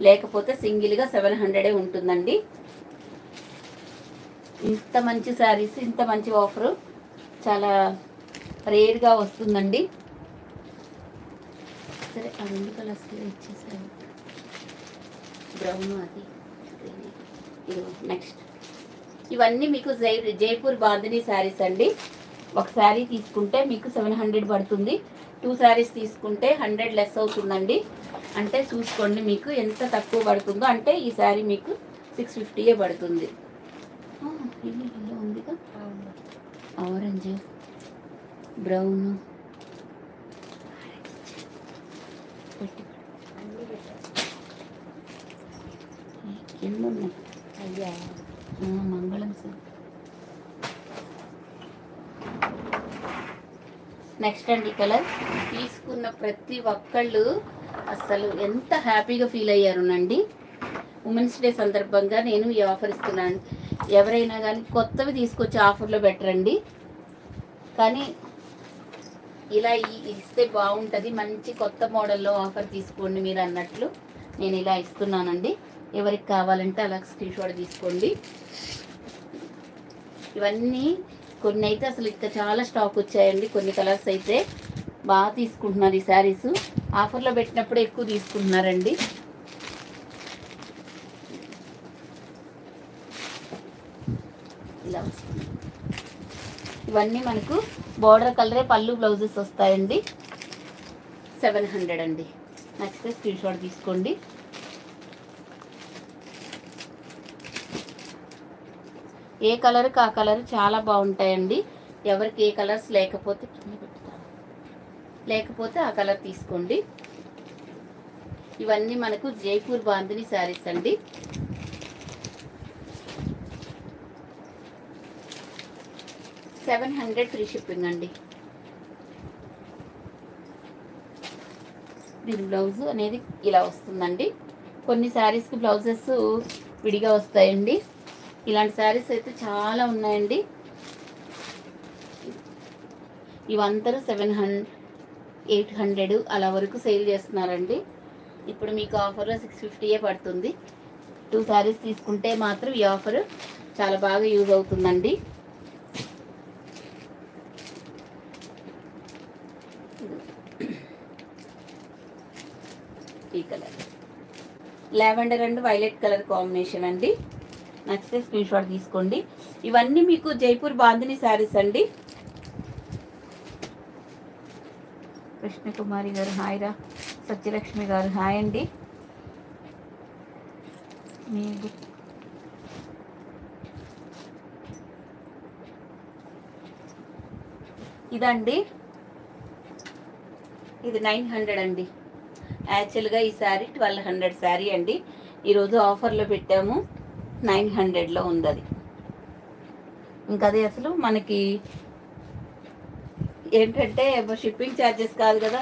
లేకపోతే సింగిల్గా 700 ఉంటుందండి. ఇంత మంచి శారీస్, ఇంత మంచి ఆఫరు చాలా రేర్గా వస్తుందండి. సరే ఆ 2 కలర్స్ ఇచ్చేసారు, బ్రౌన్ అది. ఇది నెక్స్ట్ ఇవన్నీ మీకు జైపూర్ బాందిని శారీస్ అండి. ఒక శారీ తీసుకుంటే మీకు 700 పడుతుంది. 2 శారీస్ తీసుకుంటే 100 లెస్ అవుతుందండి. అంటే చూసుకోండి మీకు ఎంత తక్కువ పడుతుందో. అంటే ఈ శారీ మీకు 650 పడుతుంది. ఇది ఇలా ఉందిగా, ఆరెంజ్, బ్రౌన్, కింద ఉన్నాయి. అయ్యా మంగళం సార్. నెక్స్ట్ అండి కలర్ తీసుకున్న ప్రతి ఒక్కళ్ళు అసలు ఎంత హ్యాపీగా ఫీల్ అయ్యారునండి. ఉమెన్స్ డే సందర్భంగా నేను ఈ ఆఫర్ ఇస్తున్నాను. ఎవరైనా కానీ కొత్తవి తీసుకొచ్చి ఆఫర్లో పెట్టరండి, కానీ ఇలా ఇస్తే బాగుంటుంది. మంచి కొత్త మోడల్లో ఆఫర్ తీసుకోండి మీరు అన్నట్లు నేను ఇలా ఇస్తున్నానండి. ఎవరికి కావాలంటే అలా స్క్రీన్ షాట్ తీసుకోండి. ఇవన్నీ కొన్ని అయితే అసలు ఇంకా చాలా స్టాక్ వచ్చాయండి. కొన్ని కలర్స్ అయితే బాగా తీసుకుంటున్నారు. ఈ శారీస్ ఆఫర్లో పెట్టినప్పుడు ఎక్కువ తీసుకుంటున్నారండి. ఇలా వస్తుంది. ఇవన్నీ మనకు బోర్డర్ కలరే పళ్ళు బ్లౌజెస్ వస్తాయండి. 700 అండి. నచ్చితే స్క్రీన్ షాట్ తీసుకోండి. ఏ కలర్ ఆ కలర్ చాలా బాగుంటాయండి. ఎవరికి ఏ కలర్స్ లేకపోతే ఆ కలర్ తీసుకోండి. ఇవన్నీ మనకు జైపూర్ బాందిని శారీస్ అండి. $700 ఫ్రీ షిప్పింగ్ అండి. దీని బ్లౌజ్ అనేది ఇలా వస్తుందండి. కొన్ని శారీస్కి బ్లౌజెస్ విడిగా వస్తాయండి. ఇలాంటి శారీస్ అయితే చాలా ఉన్నాయండి. ఇవందరూ 700, 800 అలా వరకు సేల్ చేస్తున్నారండి. ఇప్పుడు మీకు ఆఫర్లో 650 పడుతుంది. 2 శారీస్ తీసుకుంటే మాత్రం ఈ ఆఫర్ చాలా బాగా యూజ్ అవుతుందండి. ఈ colour lavender and violet colour combination అండి. నచ్చితే స్క్రీన్ షాట్ తీసుకోండి. ఇవన్నీ మీకు జైపూర్ బాందిని శారీస్ అండి. కృష్ణకుమారి గారు హాయ్ రా. సత్యలక్ష్మి గారు హాయ్ అండి. ఇదండి, ఇది 900 అండి. యాక్చువల్గా ఈ శారీ 1200 శారీ అండి. ఈరోజు ఆఫర్లో పెట్టాము, 900లో ఉంది అది. ఇంకా అది అసలు మనకి ఏంటంటే షిప్పింగ్ ఛార్జెస్ కాదు కదా,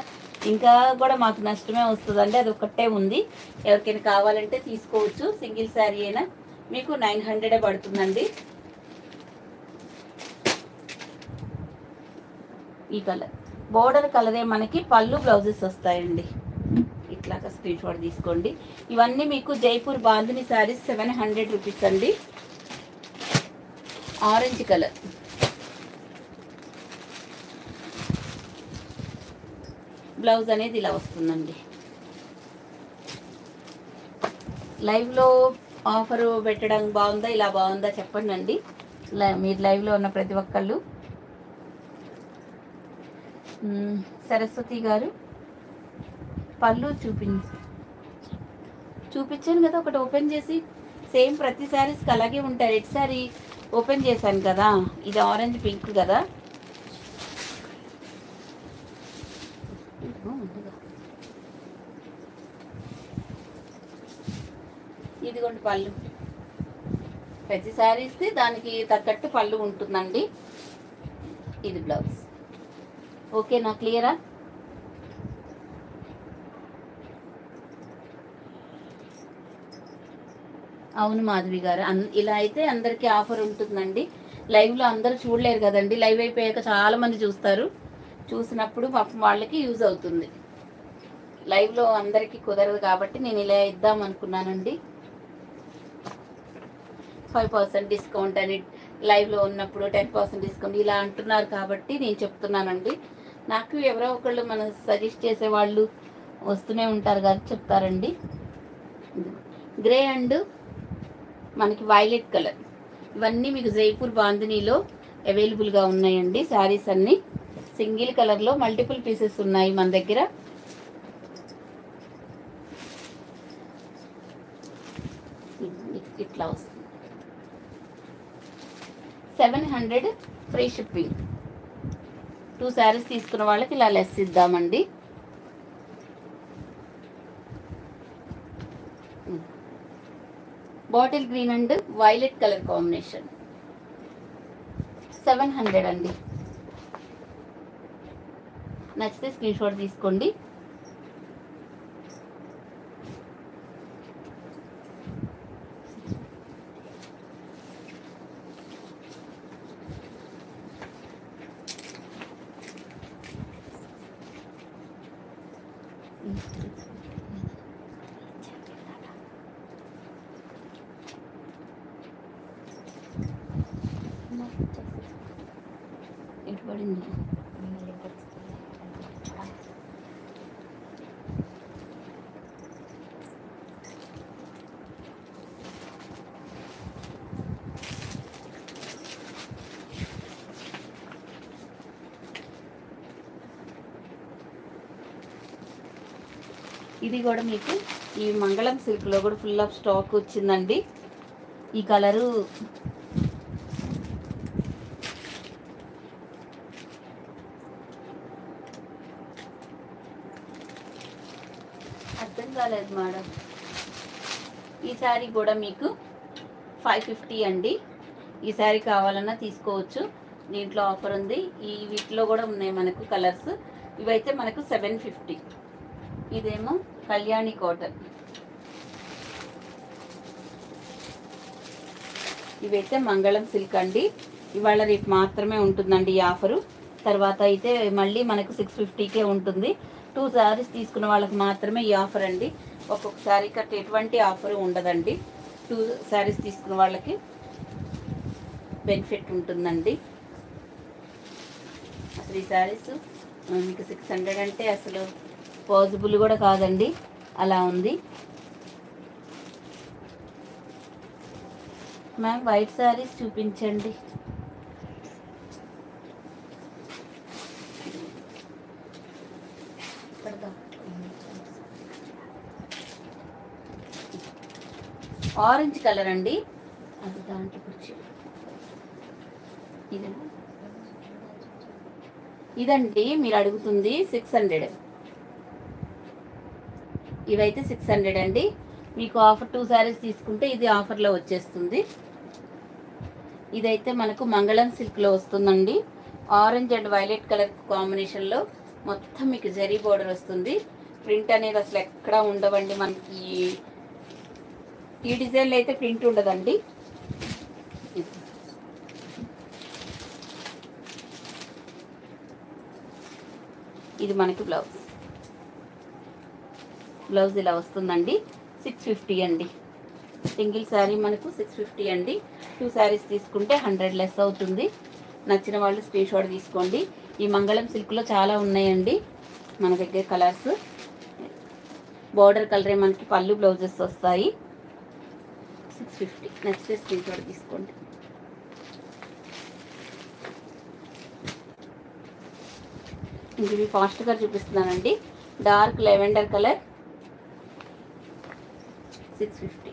ఇంకా కూడా మాకు నష్టమే వస్తుందండి. అది ఒక్కటే ఉంది. ఎవరికైనా కావాలంటే తీసుకోవచ్చు. సింగిల్ శారీ అయినా మీకు 900 పడుతుందండి. ఈ కలర్ బోర్డర్ కలరే మనకి పళ్ళు బ్లౌజెస్ వస్తాయండి. ఇట్లాగా స్క్రీన్ షాట్ తీసుకోండి. ఇవన్నీ మీకు జైపూర్ బాందిని శారీస్ 700 రూపీస్ అండి. ఆరెంజ్ కలర్ బ్లౌజ్ అనేది ఇలా వస్తుందండి. లైవ్లో ఆఫర్ పెట్టడం బాగుందా, ఇలా బాగుందా చెప్పండి అండి. మీరు లైవ్లో ఉన్న ప్రతి ఒక్కళ్ళు. సరస్వతి గారు పళ్ళు చూపించాను కదా ఒకటి ఓపెన్ చేసి. సేమ్ ప్రతి శారీస్కి అలాగే ఉంటాయి. రెడ్ శారీ ఓపెన్ చేశాను కదా, ఇది ఆరెంజ్ పింక్ కదా. ఇదిగోండి పళ్ళు. ప్రతి శారీస్కి దానికి తగ్గట్టు పళ్ళు ఉంటుందండి. ఇది బ్లౌజ్. ఓకేనా, క్లియరా? అవును మాధవి గారు, ఇలా అయితే అందరికీ ఆఫర్ ఉంటుందండి. లైవ్లో అందరూ చూడలేరు కదండి. లైవ్ అయిపోయాక చాలామంది చూస్తారు. చూసినప్పుడు పాపం వాళ్ళకి యూజ్ అవుతుంది. లైవ్లో అందరికీ కుదరదు కాబట్టి నేను ఇలా ఇద్దాం అనుకున్నానండి. 5% డిస్కౌంట్ అని లైవ్లో ఉన్నప్పుడు 10% డిస్కౌంట్ ఇలా అంటున్నారు కాబట్టి నేను చెప్తున్నానండి. నాకు ఎవరో ఒకళ్ళు మన సజెస్ట్ చేసేవాళ్ళు వస్తూనే ఉంటారు కదా, చెప్తారండి. గ్రే అండ్ మనకి వైలెట్ కలర్, ఇవన్నీ మీకు జైపూర్ బాందినీలో అవైలబుల్గా ఉన్నాయండి. శారీస్ అన్నీ సింగిల్ కలర్లో మల్టిపుల్ పీసెస్ ఉన్నాయి మన దగ్గర. ఇట్లా వస్తుంది. 700 ఫ్రీ షిప్పింగ్. 2 శారీస్ తీసుకున్న వాళ్ళకి ఇలా లెస్ ఇద్దామండి. Bottle green and violet colour combination 700 అండి. నచ్చితే స్క్రీన్ షాట్ తీసుకోండి. ఎటు పడింది? ఇది కూడా మీకు ఈ మంగళం సిల్క్లో కూడా ఫుల్ ఆఫ్ స్టాక్ వచ్చిందండి. ఈ కలరు అర్థం కాలేదు మేడం. ఈ శారీ కూడా మీకు 550 అండి. ఈ శారీ కావాలన్నా తీసుకోవచ్చు. దీంట్లో ఆఫర్ ఉంది. ఈ వీటిలో కూడా ఉన్నాయి మనకు కలర్స్. ఇవైతే మనకు 750. ఇదేమో కళ్యాణి కాటన్. ఇవైతే మంగళం సిల్క్ అండి. ఇవాళ రేపు మాత్రమే ఉంటుందండి ఈ ఆఫరు. తర్వాత అయితే మళ్ళీ మనకు 650కే ఉంటుంది. 2 శారీస్ తీసుకున్న వాళ్ళకి మాత్రమే ఈ ఆఫర్ అండి. ఒక్కొక్క శారీ కట్ ఎటువంటి ఆఫరు ఉండదండి. 2 శారీస్ తీసుకున్న వాళ్ళకి బెనిఫిట్ ఉంటుందండి. అసలు ఈ శారీస్ మీకు 600 అంటే అసలు పాసిబుల్ కూడా కాదండి, అలా ఉంది. మ్యామ్ వైట్ శారీస్ చూపించండి. ఆరెంజ్ కలర్ అండి, అది దాంట్లో కూర్చో. ఇదండి మీరు అడుగుతుంది 600. ఇవైతే 600 అండి. మీకు ఆఫర్ 2 శారీస్ తీసుకుంటే ఇది ఆఫర్లో వచ్చేస్తుంది. ఇదైతే మనకు మంగళం సిల్క్లో వస్తుందండి. ఆరెంజ్ అండ్ వైలెట్ కలర్ కాంబినేషన్లో మొత్తం మీకు జరీ బోర్డర్ వస్తుంది. ప్రింట్ అనేది అసలు ఎక్కడా ఉండవండి మనకి. ఈ డిజైన్లో అయితే ప్రింట్ ఉండదండి. ఇది మనకి బ్లౌజ్ ఇలా వస్తుందండి. 650 అండి. సింగిల్ శారీ మనకు 650 అండి. 2 శారీస్ తీసుకుంటే 100 లెస్ అవుతుంది. నచ్చిన వాళ్ళు స్క్రీన్ షాట్ తీసుకోండి. ఈ మంగళం సిల్క్లో చాలా ఉన్నాయండి మన దగ్గర కలర్స్. బార్డర్ కలరే మనకి పళ్ళు బ్లౌజెస్ వస్తాయి. 650 నచ్చితే స్క్రీన్ షాట్ తీసుకోండి. ఇవి ఫాస్ట్గా చూపిస్తున్నానండి. Dark lavender colour 650.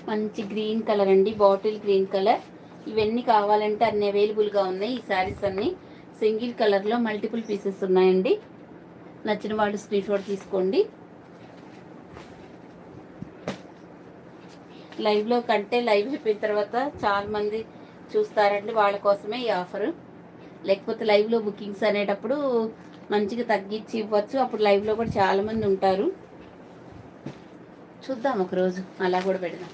మంచి గ్రీన్ కలర్ అండి, బాటిల్ గ్రీన్ కలర్. ఇవన్నీ కావాలంటే అన్ని అవైలబుల్గా ఉన్నాయి. ఈ శారీస్ అన్నీ సింగిల్ కలర్లో మల్టిపుల్ పీసెస్ ఉన్నాయండి. నచ్చిన వాళ్ళు స్క్రీన్ షాట్ తీసుకోండి. లైవ్లో కంటే లైవ్ అయిపోయిన తర్వాత చాలామంది చూస్తారండి, వాళ్ళ కోసమే ఈ ఆఫరు. లేకపోతే లైవ్లో బుకింగ్స్ అనేటప్పుడు మంచిగా తగ్గించి ఇవ్వచ్చు. అప్పుడు లైవ్లో కూడా చాలామంది ఉంటారు. చూద్దాం ఒకరోజు అలా కూడా పెడదాం.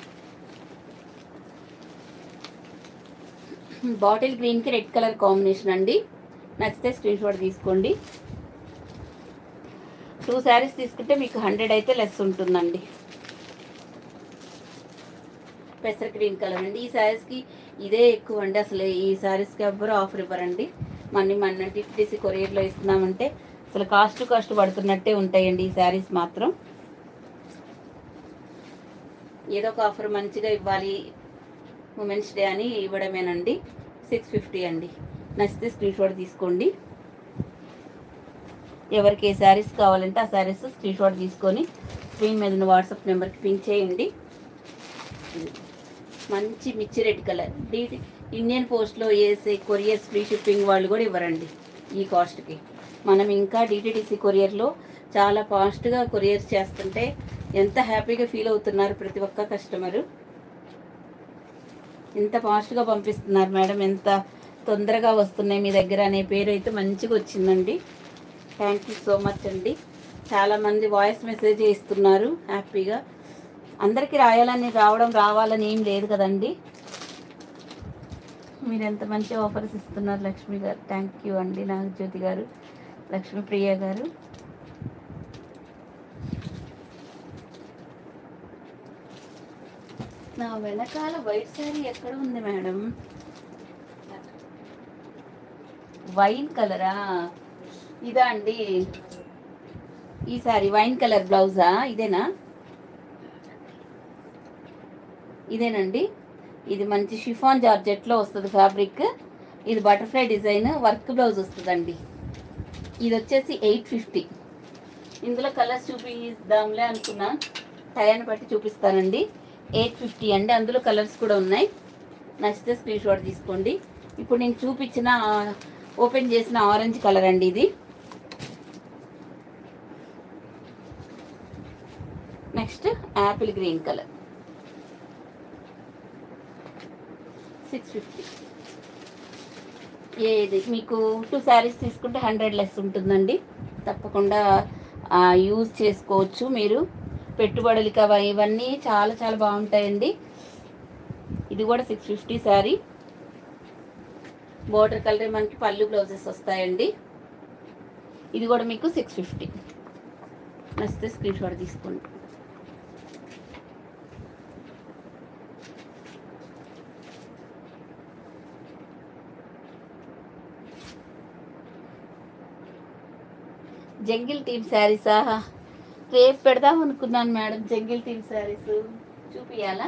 బాటిల్ గ్రీన్కి రెడ్ కలర్ కాంబినేషన్ అండి. నచ్చితే స్క్రీన్ షాట్ తీసుకోండి. 2 శారీస్ తీసుకుంటే మీకు 100 అయితే లెస్ ఉంటుందండి. పెసర గ్రీన్ కలర్ అండి. ఈ శారీస్కి ఇదే ఎక్కువ అండి. అసలు ఈ శారీస్కి ఎవ్వరు ఆఫర్ ఇవ్వరండి. మన టిఫ్టీసీ కొరియర్లో ఇస్తున్నామంటే అసలు కాస్ట్ పడుతున్నట్టే ఉంటాయండి ఈ శారీస్ మాత్రం. ఏదో ఒక ఆఫర్ మంచిగా ఇవ్వాలి ఉమెన్స్ డే అని ఇవ్వడమేనండి. 650 అండి. నచ్చితే స్క్రీన్ షాట్ తీసుకోండి. ఎవరికి ఏ శారీస్ కావాలంటే ఆ శారీస్ స్క్రీన్ షాట్ తీసుకొని స్క్రీన్ మీద ఉన్న వాట్సాప్ నెంబర్కి పింక్ చేయండి. మంచి మిర్చి రెడ్ కలర్. ఇండియన్ పోస్ట్లో వేసే కొరియర్స్ ఫ్రీ షిప్పింగ్ వాళ్ళు కూడా ఇవ్వరండి ఈ కాస్ట్కి. మనం ఇంకా డిటిడిసి కొరియర్లో చాలా ఫాస్ట్గా కొరియర్స్ చేస్తుంటే ఎంత హ్యాపీగా ఫీల్ అవుతున్నారు ప్రతి ఒక్క కస్టమరు. ఎంత ఫాస్ట్గా పంపిస్తున్నారు మేడం, ఎంత తొందరగా వస్తున్నాయి మీ దగ్గర అనే పేరు అయితే మంచిగా వచ్చిందండి. థ్యాంక్ యూ సో మచ్ అండి. చాలామంది వాయిస్ మెసేజ్ ఇస్తున్నారు హ్యాపీగా. అందరికీ రావాలని ఏం లేదు కదండి. మీరు ఎంత మంచి ఆఫర్స్ ఇస్తున్నారు లక్ష్మి గారు. థ్యాంక్ యూ అండి. నాగజ్యోతి గారు, లక్ష్మీ ప్రియ గారు. నా వెనకాల వైట్ శారీ ఎక్కడ ఉంది మేడం? వైన్ కలరా? ఇదా అండి ఈ శారీ? Wine colour బ్లౌజా? ఇదేనండి. ఇది మంచి షిఫాన్ జార్జెట్లో వస్తుంది ఫ్యాబ్రిక్. ఇది బటర్ఫ్లై డిజైన్ వర్క్ బ్లౌజ్ వస్తుందండి. ఇది వచ్చేసి 850. ఇందులో కలర్స్ చూపిద్దాంలే అనుకున్నా, టైంని బట్టి చూపిస్తానండి. 850 అండి. అందులో కలర్స్ కూడా ఉన్నాయి. నచ్చితే స్క్రీన్ షాట్ తీసుకోండి. ఇప్పుడు నేను చూపించిన ఓపెన్ చేసిన ఆరెంజ్ కలర్ అండి ఇది. Next Apple green colour 650. ఏది మీకు 2 శారీస్ తీసుకుంటే 100 లెస్ ఉంటుందండి. తప్పకుండా యూజ్ చేసుకోవచ్చు మీరు. పెట్టుబడులకి ఇవన్నీ చాలా చాలా బాగుంటాయండి. ఇది కూడా 650 శారీ. బోర్డర్ కలర్ మనకి పళ్ళు బ్లౌజెస్ వస్తాయండి. ఇది కూడా మీకు 650. నచ్చితే స్క్రీన్ షాట్ తీసుకోండి. జంగిల్ టీమ్ శారీసా? రేపు పెడదాం అనుకున్నాను మేడం. జంగిల్ టీమ్ శారీస్ చూపియాలా?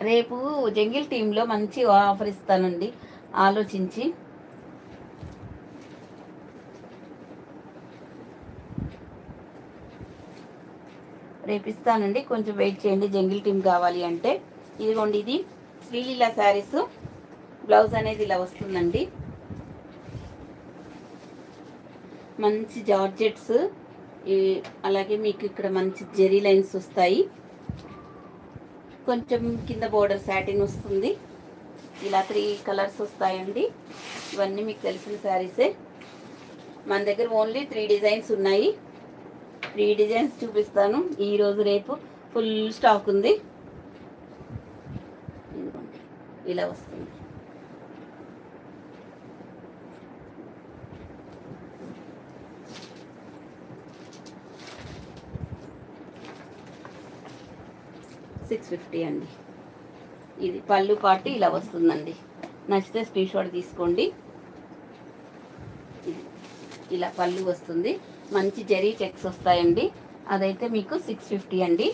రేపు జంగిల్ టీంలో మంచి ఆఫర్ ఇస్తానండి, ఆలోచించి. రేపు ఇస్తానండి, కొంచెం వెయిట్ చేయండి. జంగిల్ టీం కావాలి అంటే ఇదిగోండి, ఇది శ్రీలీల శారీస్. బ్లౌజ్ అనేది ఇలా వస్తుందండి. మంచి జార్జెట్స్, అలాగే మీకు ఇక్కడ మంచి జెరీ లైన్స్ వస్తాయి. కొంచెం కింద బోర్డర్ సాటిన్ వస్తుంది. ఇలా 3 కలర్స్ వస్తాయండి. ఇవన్నీ మీకు తెలిసిన శారీసే. మన దగ్గర ఓన్లీ 3 డిజైన్స్ ఉన్నాయి. 3 డిజైన్స్ చూపిస్తాను ఈరోజు. రేపు ఫుల్ స్టాక్ ఉంది. ఇలా వస్తుంది. $650 అండి. ఇది పళ్ళు పాటు ఇలా వస్తుందండి. నచ్చితే స్క్రీన్ షాట్ తీసుకోండి. ఇలా పళ్ళు వస్తుంది. మంచి జరీ చెక్స్ వస్తాయండి. అదైతే మీకు 650 అండి.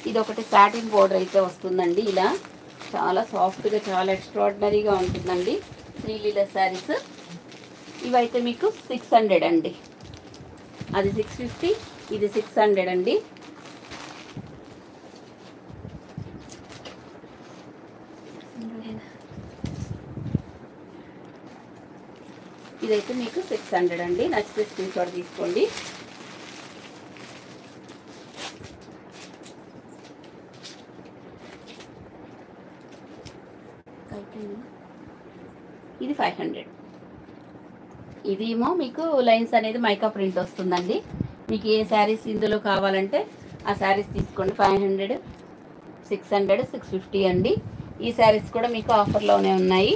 ఇది ఒకటి సాటిన్ బోర్డర్ అయితే వస్తుందండి. ఇలా చాలా సాఫ్ట్గా, చాలా ఎక్స్ట్రాడినరీగా ఉంటుందండి శ్రీలీల శారీస్. ఇవైతే మీకు 600 అండి. అది 650, ఇది 600 అండి. ఇదైతే మీకు 600 అండి. నచ్చితే స్క్రీన్ షాట్ తీసుకోండి. ఇది 500. ఇదేమో మీకు లైన్స్ అనేది మైకా ప్రింట్ వస్తుందండి. మీకు ఏ శారీస్ ఇందులో కావాలంటే ఆ శారీస్ తీసుకోండి. 500, 600, 650 అండి. ఈ శారీస్ కూడా మీకు ఆఫర్లోనే ఉన్నాయి.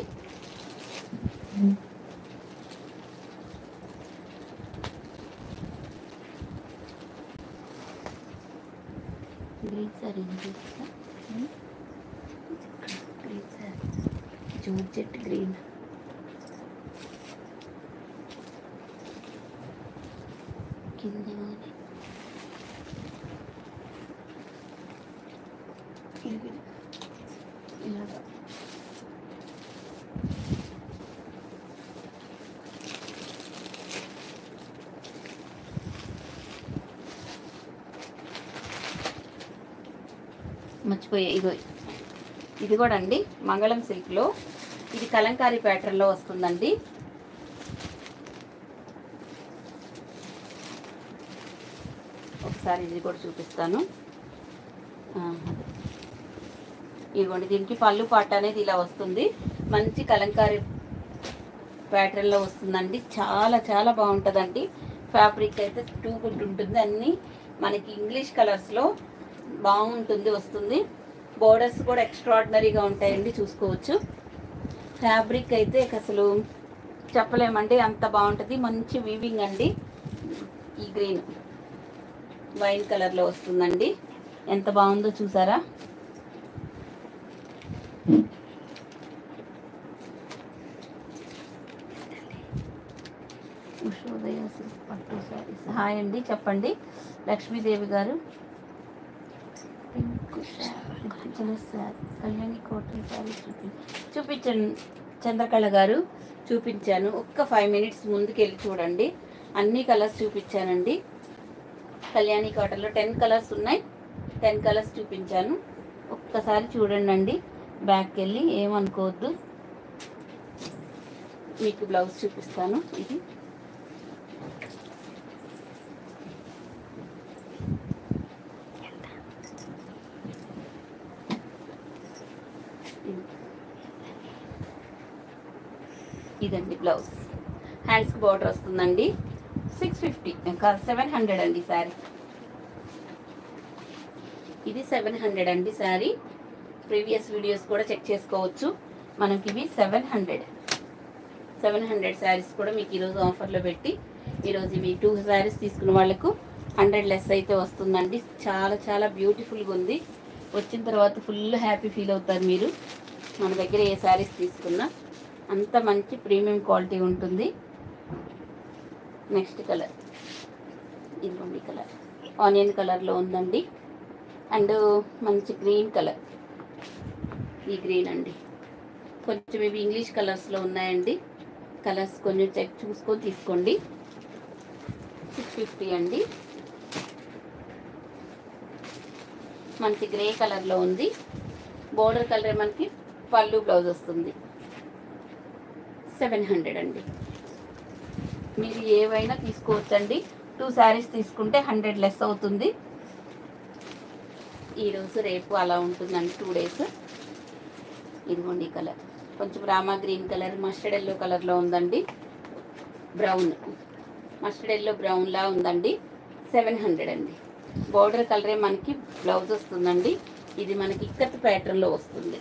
Green sari green sari georgette green. కింద ఇలాగా మర్చిపోయా. ఇగో ఇది కూడా అండి మంగళం సిల్క్లో. ఇది కలంకారీ ప్యాటర్న్లో వస్తుందండి. ఒకసారి ఇది కూడా చూపిస్తాను. ఇదిగోండి, దీనికి పళ్ళు పాట అనేది ఇలా వస్తుంది. మంచి కలంకారీ ప్యాటర్న్లో వస్తుందండి. చాలా చాలా బాగుంటుందండి. ఫ్యాబ్రిక్ అయితే 2 గుడ్ ఉంటుంది. అన్నీ మనకి ఇంగ్లీష్ కలర్స్లో బాగుంటుంది వస్తుంది. బోర్డర్స్ కూడా ఎక్స్ట్రాడినరీగా ఉంటాయండి, చూసుకోవచ్చు. ఫ్యాబ్రిక్ అయితే అసలు చెప్పలేమండి, అంత బాగుంటుంది. మంచి వీవింగ్ అండి. ఈ గ్రీన్ వైన్ కలర్లో వస్తుందండి. ఎంత బాగుందో చూసారా? ఉషోదయ పట్టు శారీస్. హాయ్ అండి, చెప్పండి. లక్ష్మీదేవి గారు. కళ్యాణి కాటన్ శారీ చూపించండి. చంద్రకళ గారు చూపించాను. ఒక్క 5 మినిట్స్ ముందుకు వెళ్ళి చూడండి. అన్ని కలర్స్ చూపించానండి. కళ్యాణి కాటన్లో 10 కలర్స్ ఉన్నాయి. 10 కలర్స్ చూపించాను. ఒక్కసారి చూడండి అండి. బ్యాక్ వెళ్ళి ఏమనుకోవద్దు. మీకు బ్లౌజ్ చూపిస్తాను. ఇది ఇదండి బ్లౌజ్. హ్యాండ్స్కి బార్డర్ వస్తుందండి. 650 ఇంకా 700 అండి శారీ. ఇది 700 అండి శారీ. ప్రీవియస్ వీడియోస్ కూడా చెక్ చేసుకోవచ్చు. మనకి ఇవి 700 శారీస్ కూడా మీకు ఈరోజు ఆఫర్లో పెట్టి, ఈరోజు ఇవి 2 శారీస్ తీసుకున్న వాళ్ళకు 100 లెస్ అయితే వస్తుందండి. చాలా చాలా బ్యూటిఫుల్గా ఉంది. వచ్చిన తర్వాత ఫుల్ హ్యాపీ ఫీల్ అవుతారు మీరు. మన దగ్గర ఏ శారీస్ తీసుకున్నా అంత మంచి ప్రీమియం క్వాలిటీ ఉంటుంది. నెక్స్ట్ కలర్ ఇదిగోండి, కలర్ ఆనియన్ కలర్లో ఉందండి. అండ్ మంచి గ్రీన్ కలర్, ఈ గ్రీన్ అండి. కొంచెం ఇవి ఇంగ్లీష్ కలర్స్లో ఉన్నాయండి. కలర్స్ కొంచెం చెక్ చూసుకొని తీసుకోండి. 650 అండి. మంచి గ్రే కలర్లో ఉంది. బోర్డర్ కలర్ మనకి పళ్ళు బ్లౌజ్ వస్తుంది. 700 అండి. మీరు ఏవైనా తీసుకోవచ్చండి. 2 శారీస్ తీసుకుంటే 100 లెస్ అవుతుంది. ఈరోజు రేపు అలా ఉంటుందండి, 2 డేస్. ఇదిగోండి కలర్ కొంచెం Rama green colour, mustard yellow కలర్లో ఉందండి. బ్రౌన్, మస్టర్డ్ ఎల్లో బ్రౌన్లా ఉందండి. 700 అండి. బోర్డర్ కలరే మనకి బ్లౌజ్ వస్తుందండి. ఇది మనకి ఇక్కత్ ప్యాటర్న్లో వస్తుంది.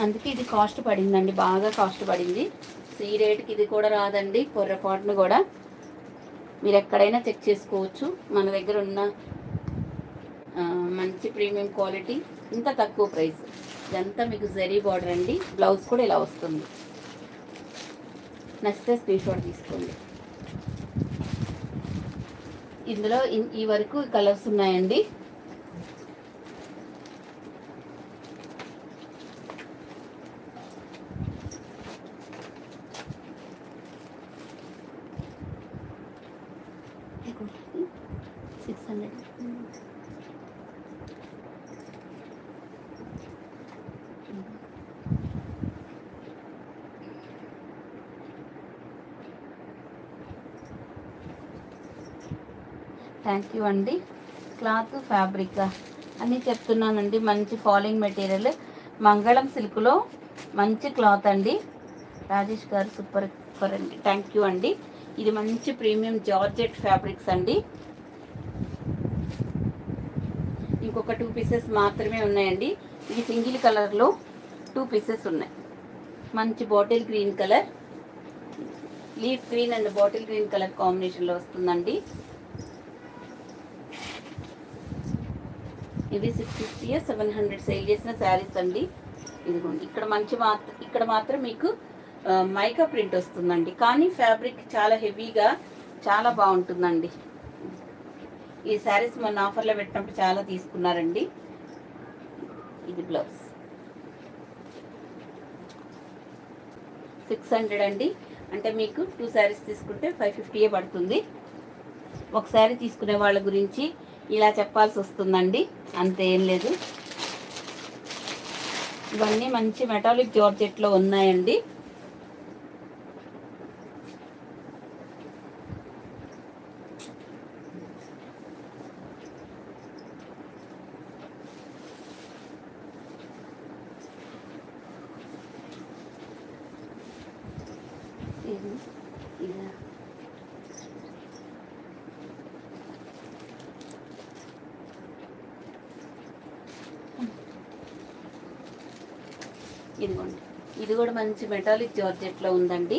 అందుకే ఇది కాస్ట్ పడిందండి, బాగా కాస్ట్ పడింది. ఈ రేట్కి ఇది కూడా రాదండి. పొర్రపాటును కూడా మీరు ఎక్కడైనా చెక్ చేసుకోవచ్చు. మన దగ్గర ఉన్న మంచి ప్రీమియం క్వాలిటీ, ఇంత తక్కువ ప్రైస్. ఇదంతా మీకు జరీ బార్డర్ అండి. బ్లౌజ్ కూడా ఇలా వస్తుంది. నచ్చితే స్క్రీన్ షాట్ తీసుకోండి. ఇందులో ఈ వరకు కలర్స్ ఉన్నాయండి. థ్యాంక్ యూ అండి. క్లాత్ ఫ్యాబ్రిక్ అన్నీ చెప్తున్నానండి. మంచి ఫాలింగ్ మెటీరియల్, మంగళం సిల్క్లో మంచి క్లాత్ అండి. రాజేష్ గారు సూపర్ సూపర్ అండి. థ్యాంక్ యూ అండి. ఇది మంచి ప్రీమియం జార్జెట్ ఫ్యాబ్రిక్స్ అండి. ఇంకొక 2 పీసెస్ మాత్రమే ఉన్నాయండి. ఇది సింగిల్ కలర్లో 2 పీసెస్ ఉన్నాయి. మంచి bottle green colour, leaf green and bottle green colour కాంబినేషన్లో వస్తుందండి. ఇవి 650 700 సేల్ చేసిన శారీస్ అండి. ఇదిగోండి, ఇక్కడ మాత్రం మీకు మైకా ప్రింట్ వస్తుందండి. కానీ ఫ్యాబ్రిక్ చాలా హెవీగా చాలా బాగుంటుందండి. ఈ శారీస్ మొన్న ఆఫర్లో పెట్టినప్పుడు చాలా తీసుకున్నారండి. ఇది బ్లౌజ్ 600 అండి. అంటే మీకు 2 శారీస్ తీసుకుంటే 550 పడుతుంది. ఒక శారీ తీసుకునే వాళ్ళ గురించి ఇలా చెప్పాల్సి వస్తుందండి, అంతేం లేదు. ఇవన్నీ మంచి మెటాలిక్ జార్జెట్లో ఉన్నాయండి. ఇదిగోండి, ఇది కూడా మంచి మెటాలిక్ జార్జెట్లో ఉందండి.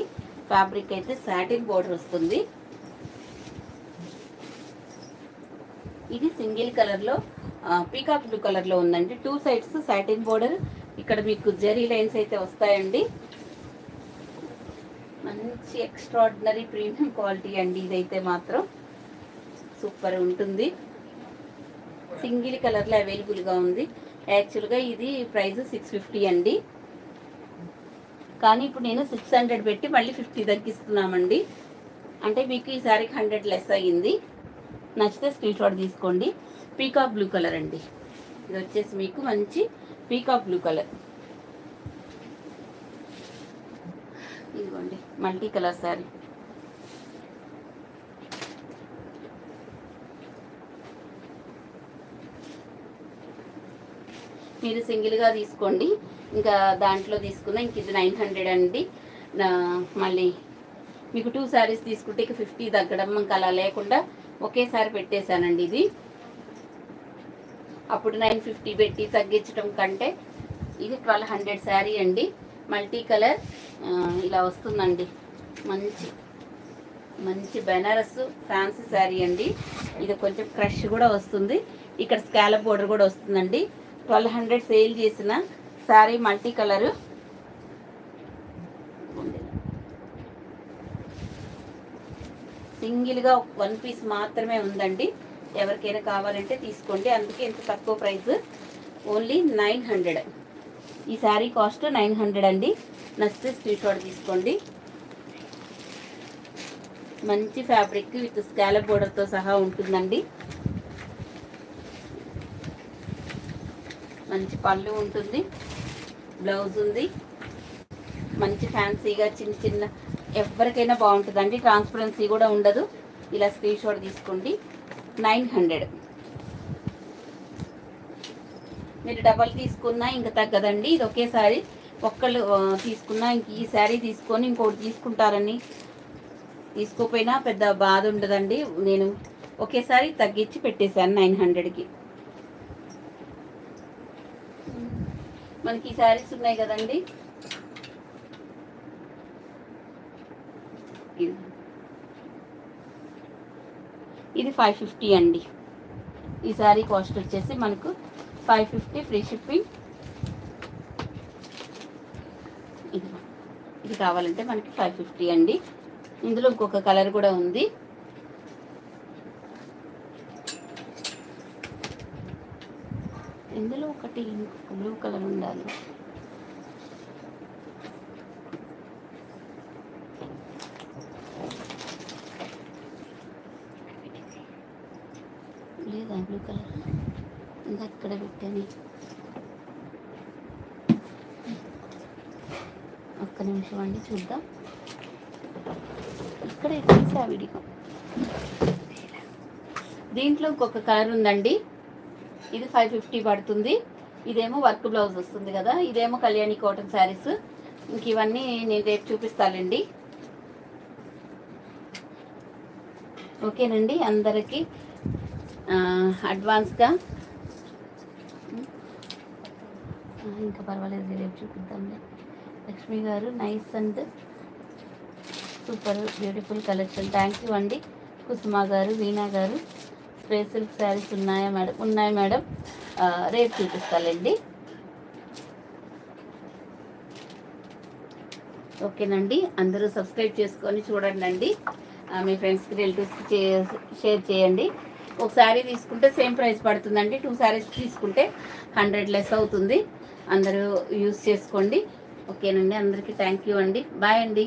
ఫ్యాబ్రిక్ అయితే సాటిన్ బోర్డర్ వస్తుంది. ఇది సింగిల్ కలర్లో పీకాక్ బ్లూ కలర్లో ఉందండి. 2 సైడ్స్ సాటిన్ బోర్డర్. ఇక్కడ మీకు జరీ లైన్స్ అయితే వస్తాయండి. మంచి ఎక్స్ట్రాడినరీ ప్రీమియం క్వాలిటీ అండి. ఇదైతే మాత్రం సూపర్ ఉంటుంది. సింగిల్ కలర్లో అవైలబుల్గా ఉంది. యాక్చువల్గా ఇది ప్రైస్ 650 అండి. కానీ ఇప్పుడు నేను 600 పెట్టి మళ్ళీ 50 తగ్గిస్తున్నామండి. అంటే మీకు ఈ సారికి 100 లెస్ అయ్యింది. నచ్చితే స్క్రీన్ షాట్ తీసుకోండి. పీకాక్ బ్లూ కలర్ అండి. ఇది వచ్చేసి మీకు మంచి పీకాక్ బ్లూ కలర్. ఇదిగోండి మల్టీ కలర్ శారీ. మీరు సింగిల్గా తీసుకోండి. ఇంకా దాంట్లో తీసుకున్నా. ఇంక ఇది 900 అండి. మళ్ళీ మీకు 2 శారీస్ తీసుకుంటే ఇక 50 తగ్గడం ఇంకా అలా లేకుండా ఒకేసారి పెట్టేశానండి. ఇది అప్పుడు 950 పెట్టి తగ్గించడం కంటే ఇది 1200 శారీ అండి. మల్టీ కలర్ ఇలా వస్తుందండి. మంచి మంచి బెనారస్ ఫ్యాన్సీ శారీ అండి. ఇది కొంచెం క్రష్ కూడా వస్తుంది. ఇక్కడ స్కాలప్ బోర్డర్ కూడా వస్తుందండి. 1200 సేల్ చేసిన శారీ మల్టీ కలరు. సింగిల్గా 1 పీస్ మాత్రమే ఉందండి. ఎవరికైనా కావాలంటే తీసుకోండి. అందుకే ఇంత తక్కువ ప్రైస్, ఓన్లీ 900. ఈ శారీ కాస్ట్ 900 అండి. నచ్చితే స్క్రీన్ షాట్ తీసుకోండి. మంచి ఫ్యాబ్రిక్ విత్ స్కాలప్ బోర్డర్తో సహా ఉంటుందండి. మంచి పళ్ళు ఉంటుంది, బ్లౌజ్ ఉంది. మంచి ఫ్యాన్సీగా చిన్న చిన్న ఎవరికైనా బాగుంటుందండి. ట్రాన్స్పరెన్సీ కూడా ఉండదు. ఇలా స్క్రీన్ షాట్ తీసుకోండి. 900. మీరు డబల్ తీసుకున్నా ఇంకా తగ్గదండి. ఇది ఒకేసారి ఒక్కళ్ళు తీసుకున్నా ఇంక ఈ శారీ తీసుకొని ఇంకోటి తీసుకుంటారని తీసుకోపోయినా పెద్ద బాధ ఉండదండి. నేను ఒకేసారి తగ్గించి పెట్టేశాను 900కి. మనకి ఈ శారీస్ ఉన్నాయి కదండి. ఇది 550 అండి. ఈ శారీ కాస్ట్ వచ్చేసి మనకు 550 ఫ్రీ షిప్పింగ్. ఇది కావాలంటే మనకి 550 అండి. ఇందులో ఇంకొక కలర్ కూడా ఉంది. ఇందులో ఒకటి బ్లూ కలర్ ఉండాలి. లేదా బ్లూ కలర్ ఇంకా ఇక్కడ పెట్టాను. ఒక్క నిమిషం అండి, చూద్దాం. ఇక్కడ తీసా విడిగా. దీంట్లో ఇంకొక కలర్ ఉందండి. ఇది 550 పడుతుంది. ఇదేమో వర్క్ బ్లౌజ్ వస్తుంది కదా. ఇదేమో కళ్యాణి కాటన్ శారీస్. ఇంక ఇవన్నీ నేను రేపు చూపిస్తానండి. ఓకేనండి. అందరికీ అడ్వాన్స్గా ఇంకా పర్వాలేదు, రేపు చూపిద్దాంలే. లక్ష్మి గారు nice and super beautiful collection. Thank you అండి. కుసుమ గారు, వీణా గారు, స్ప్రే సిల్క్ శారీస్ ఉన్నాయా మేడం? ఉన్నాయి మేడం, రేపు చూపిస్తానండి. ఓకేనండి. అందరూ సబ్స్క్రైబ్ చేసుకొని చూడండి అండి. మీ ఫ్రెండ్స్కి, రిలేటివ్స్కి షేర్ చేయండి. ఒక శారీ తీసుకుంటే సేమ్ ప్రైస్ పడుతుందండి. 2 శారీస్ తీసుకుంటే 100 లెస్ అవుతుంది. అందరూ యూజ్ చేసుకోండి. ఓకేనండి. అందరికీ థ్యాంక్ యూ అండి. బాయ్ అండి.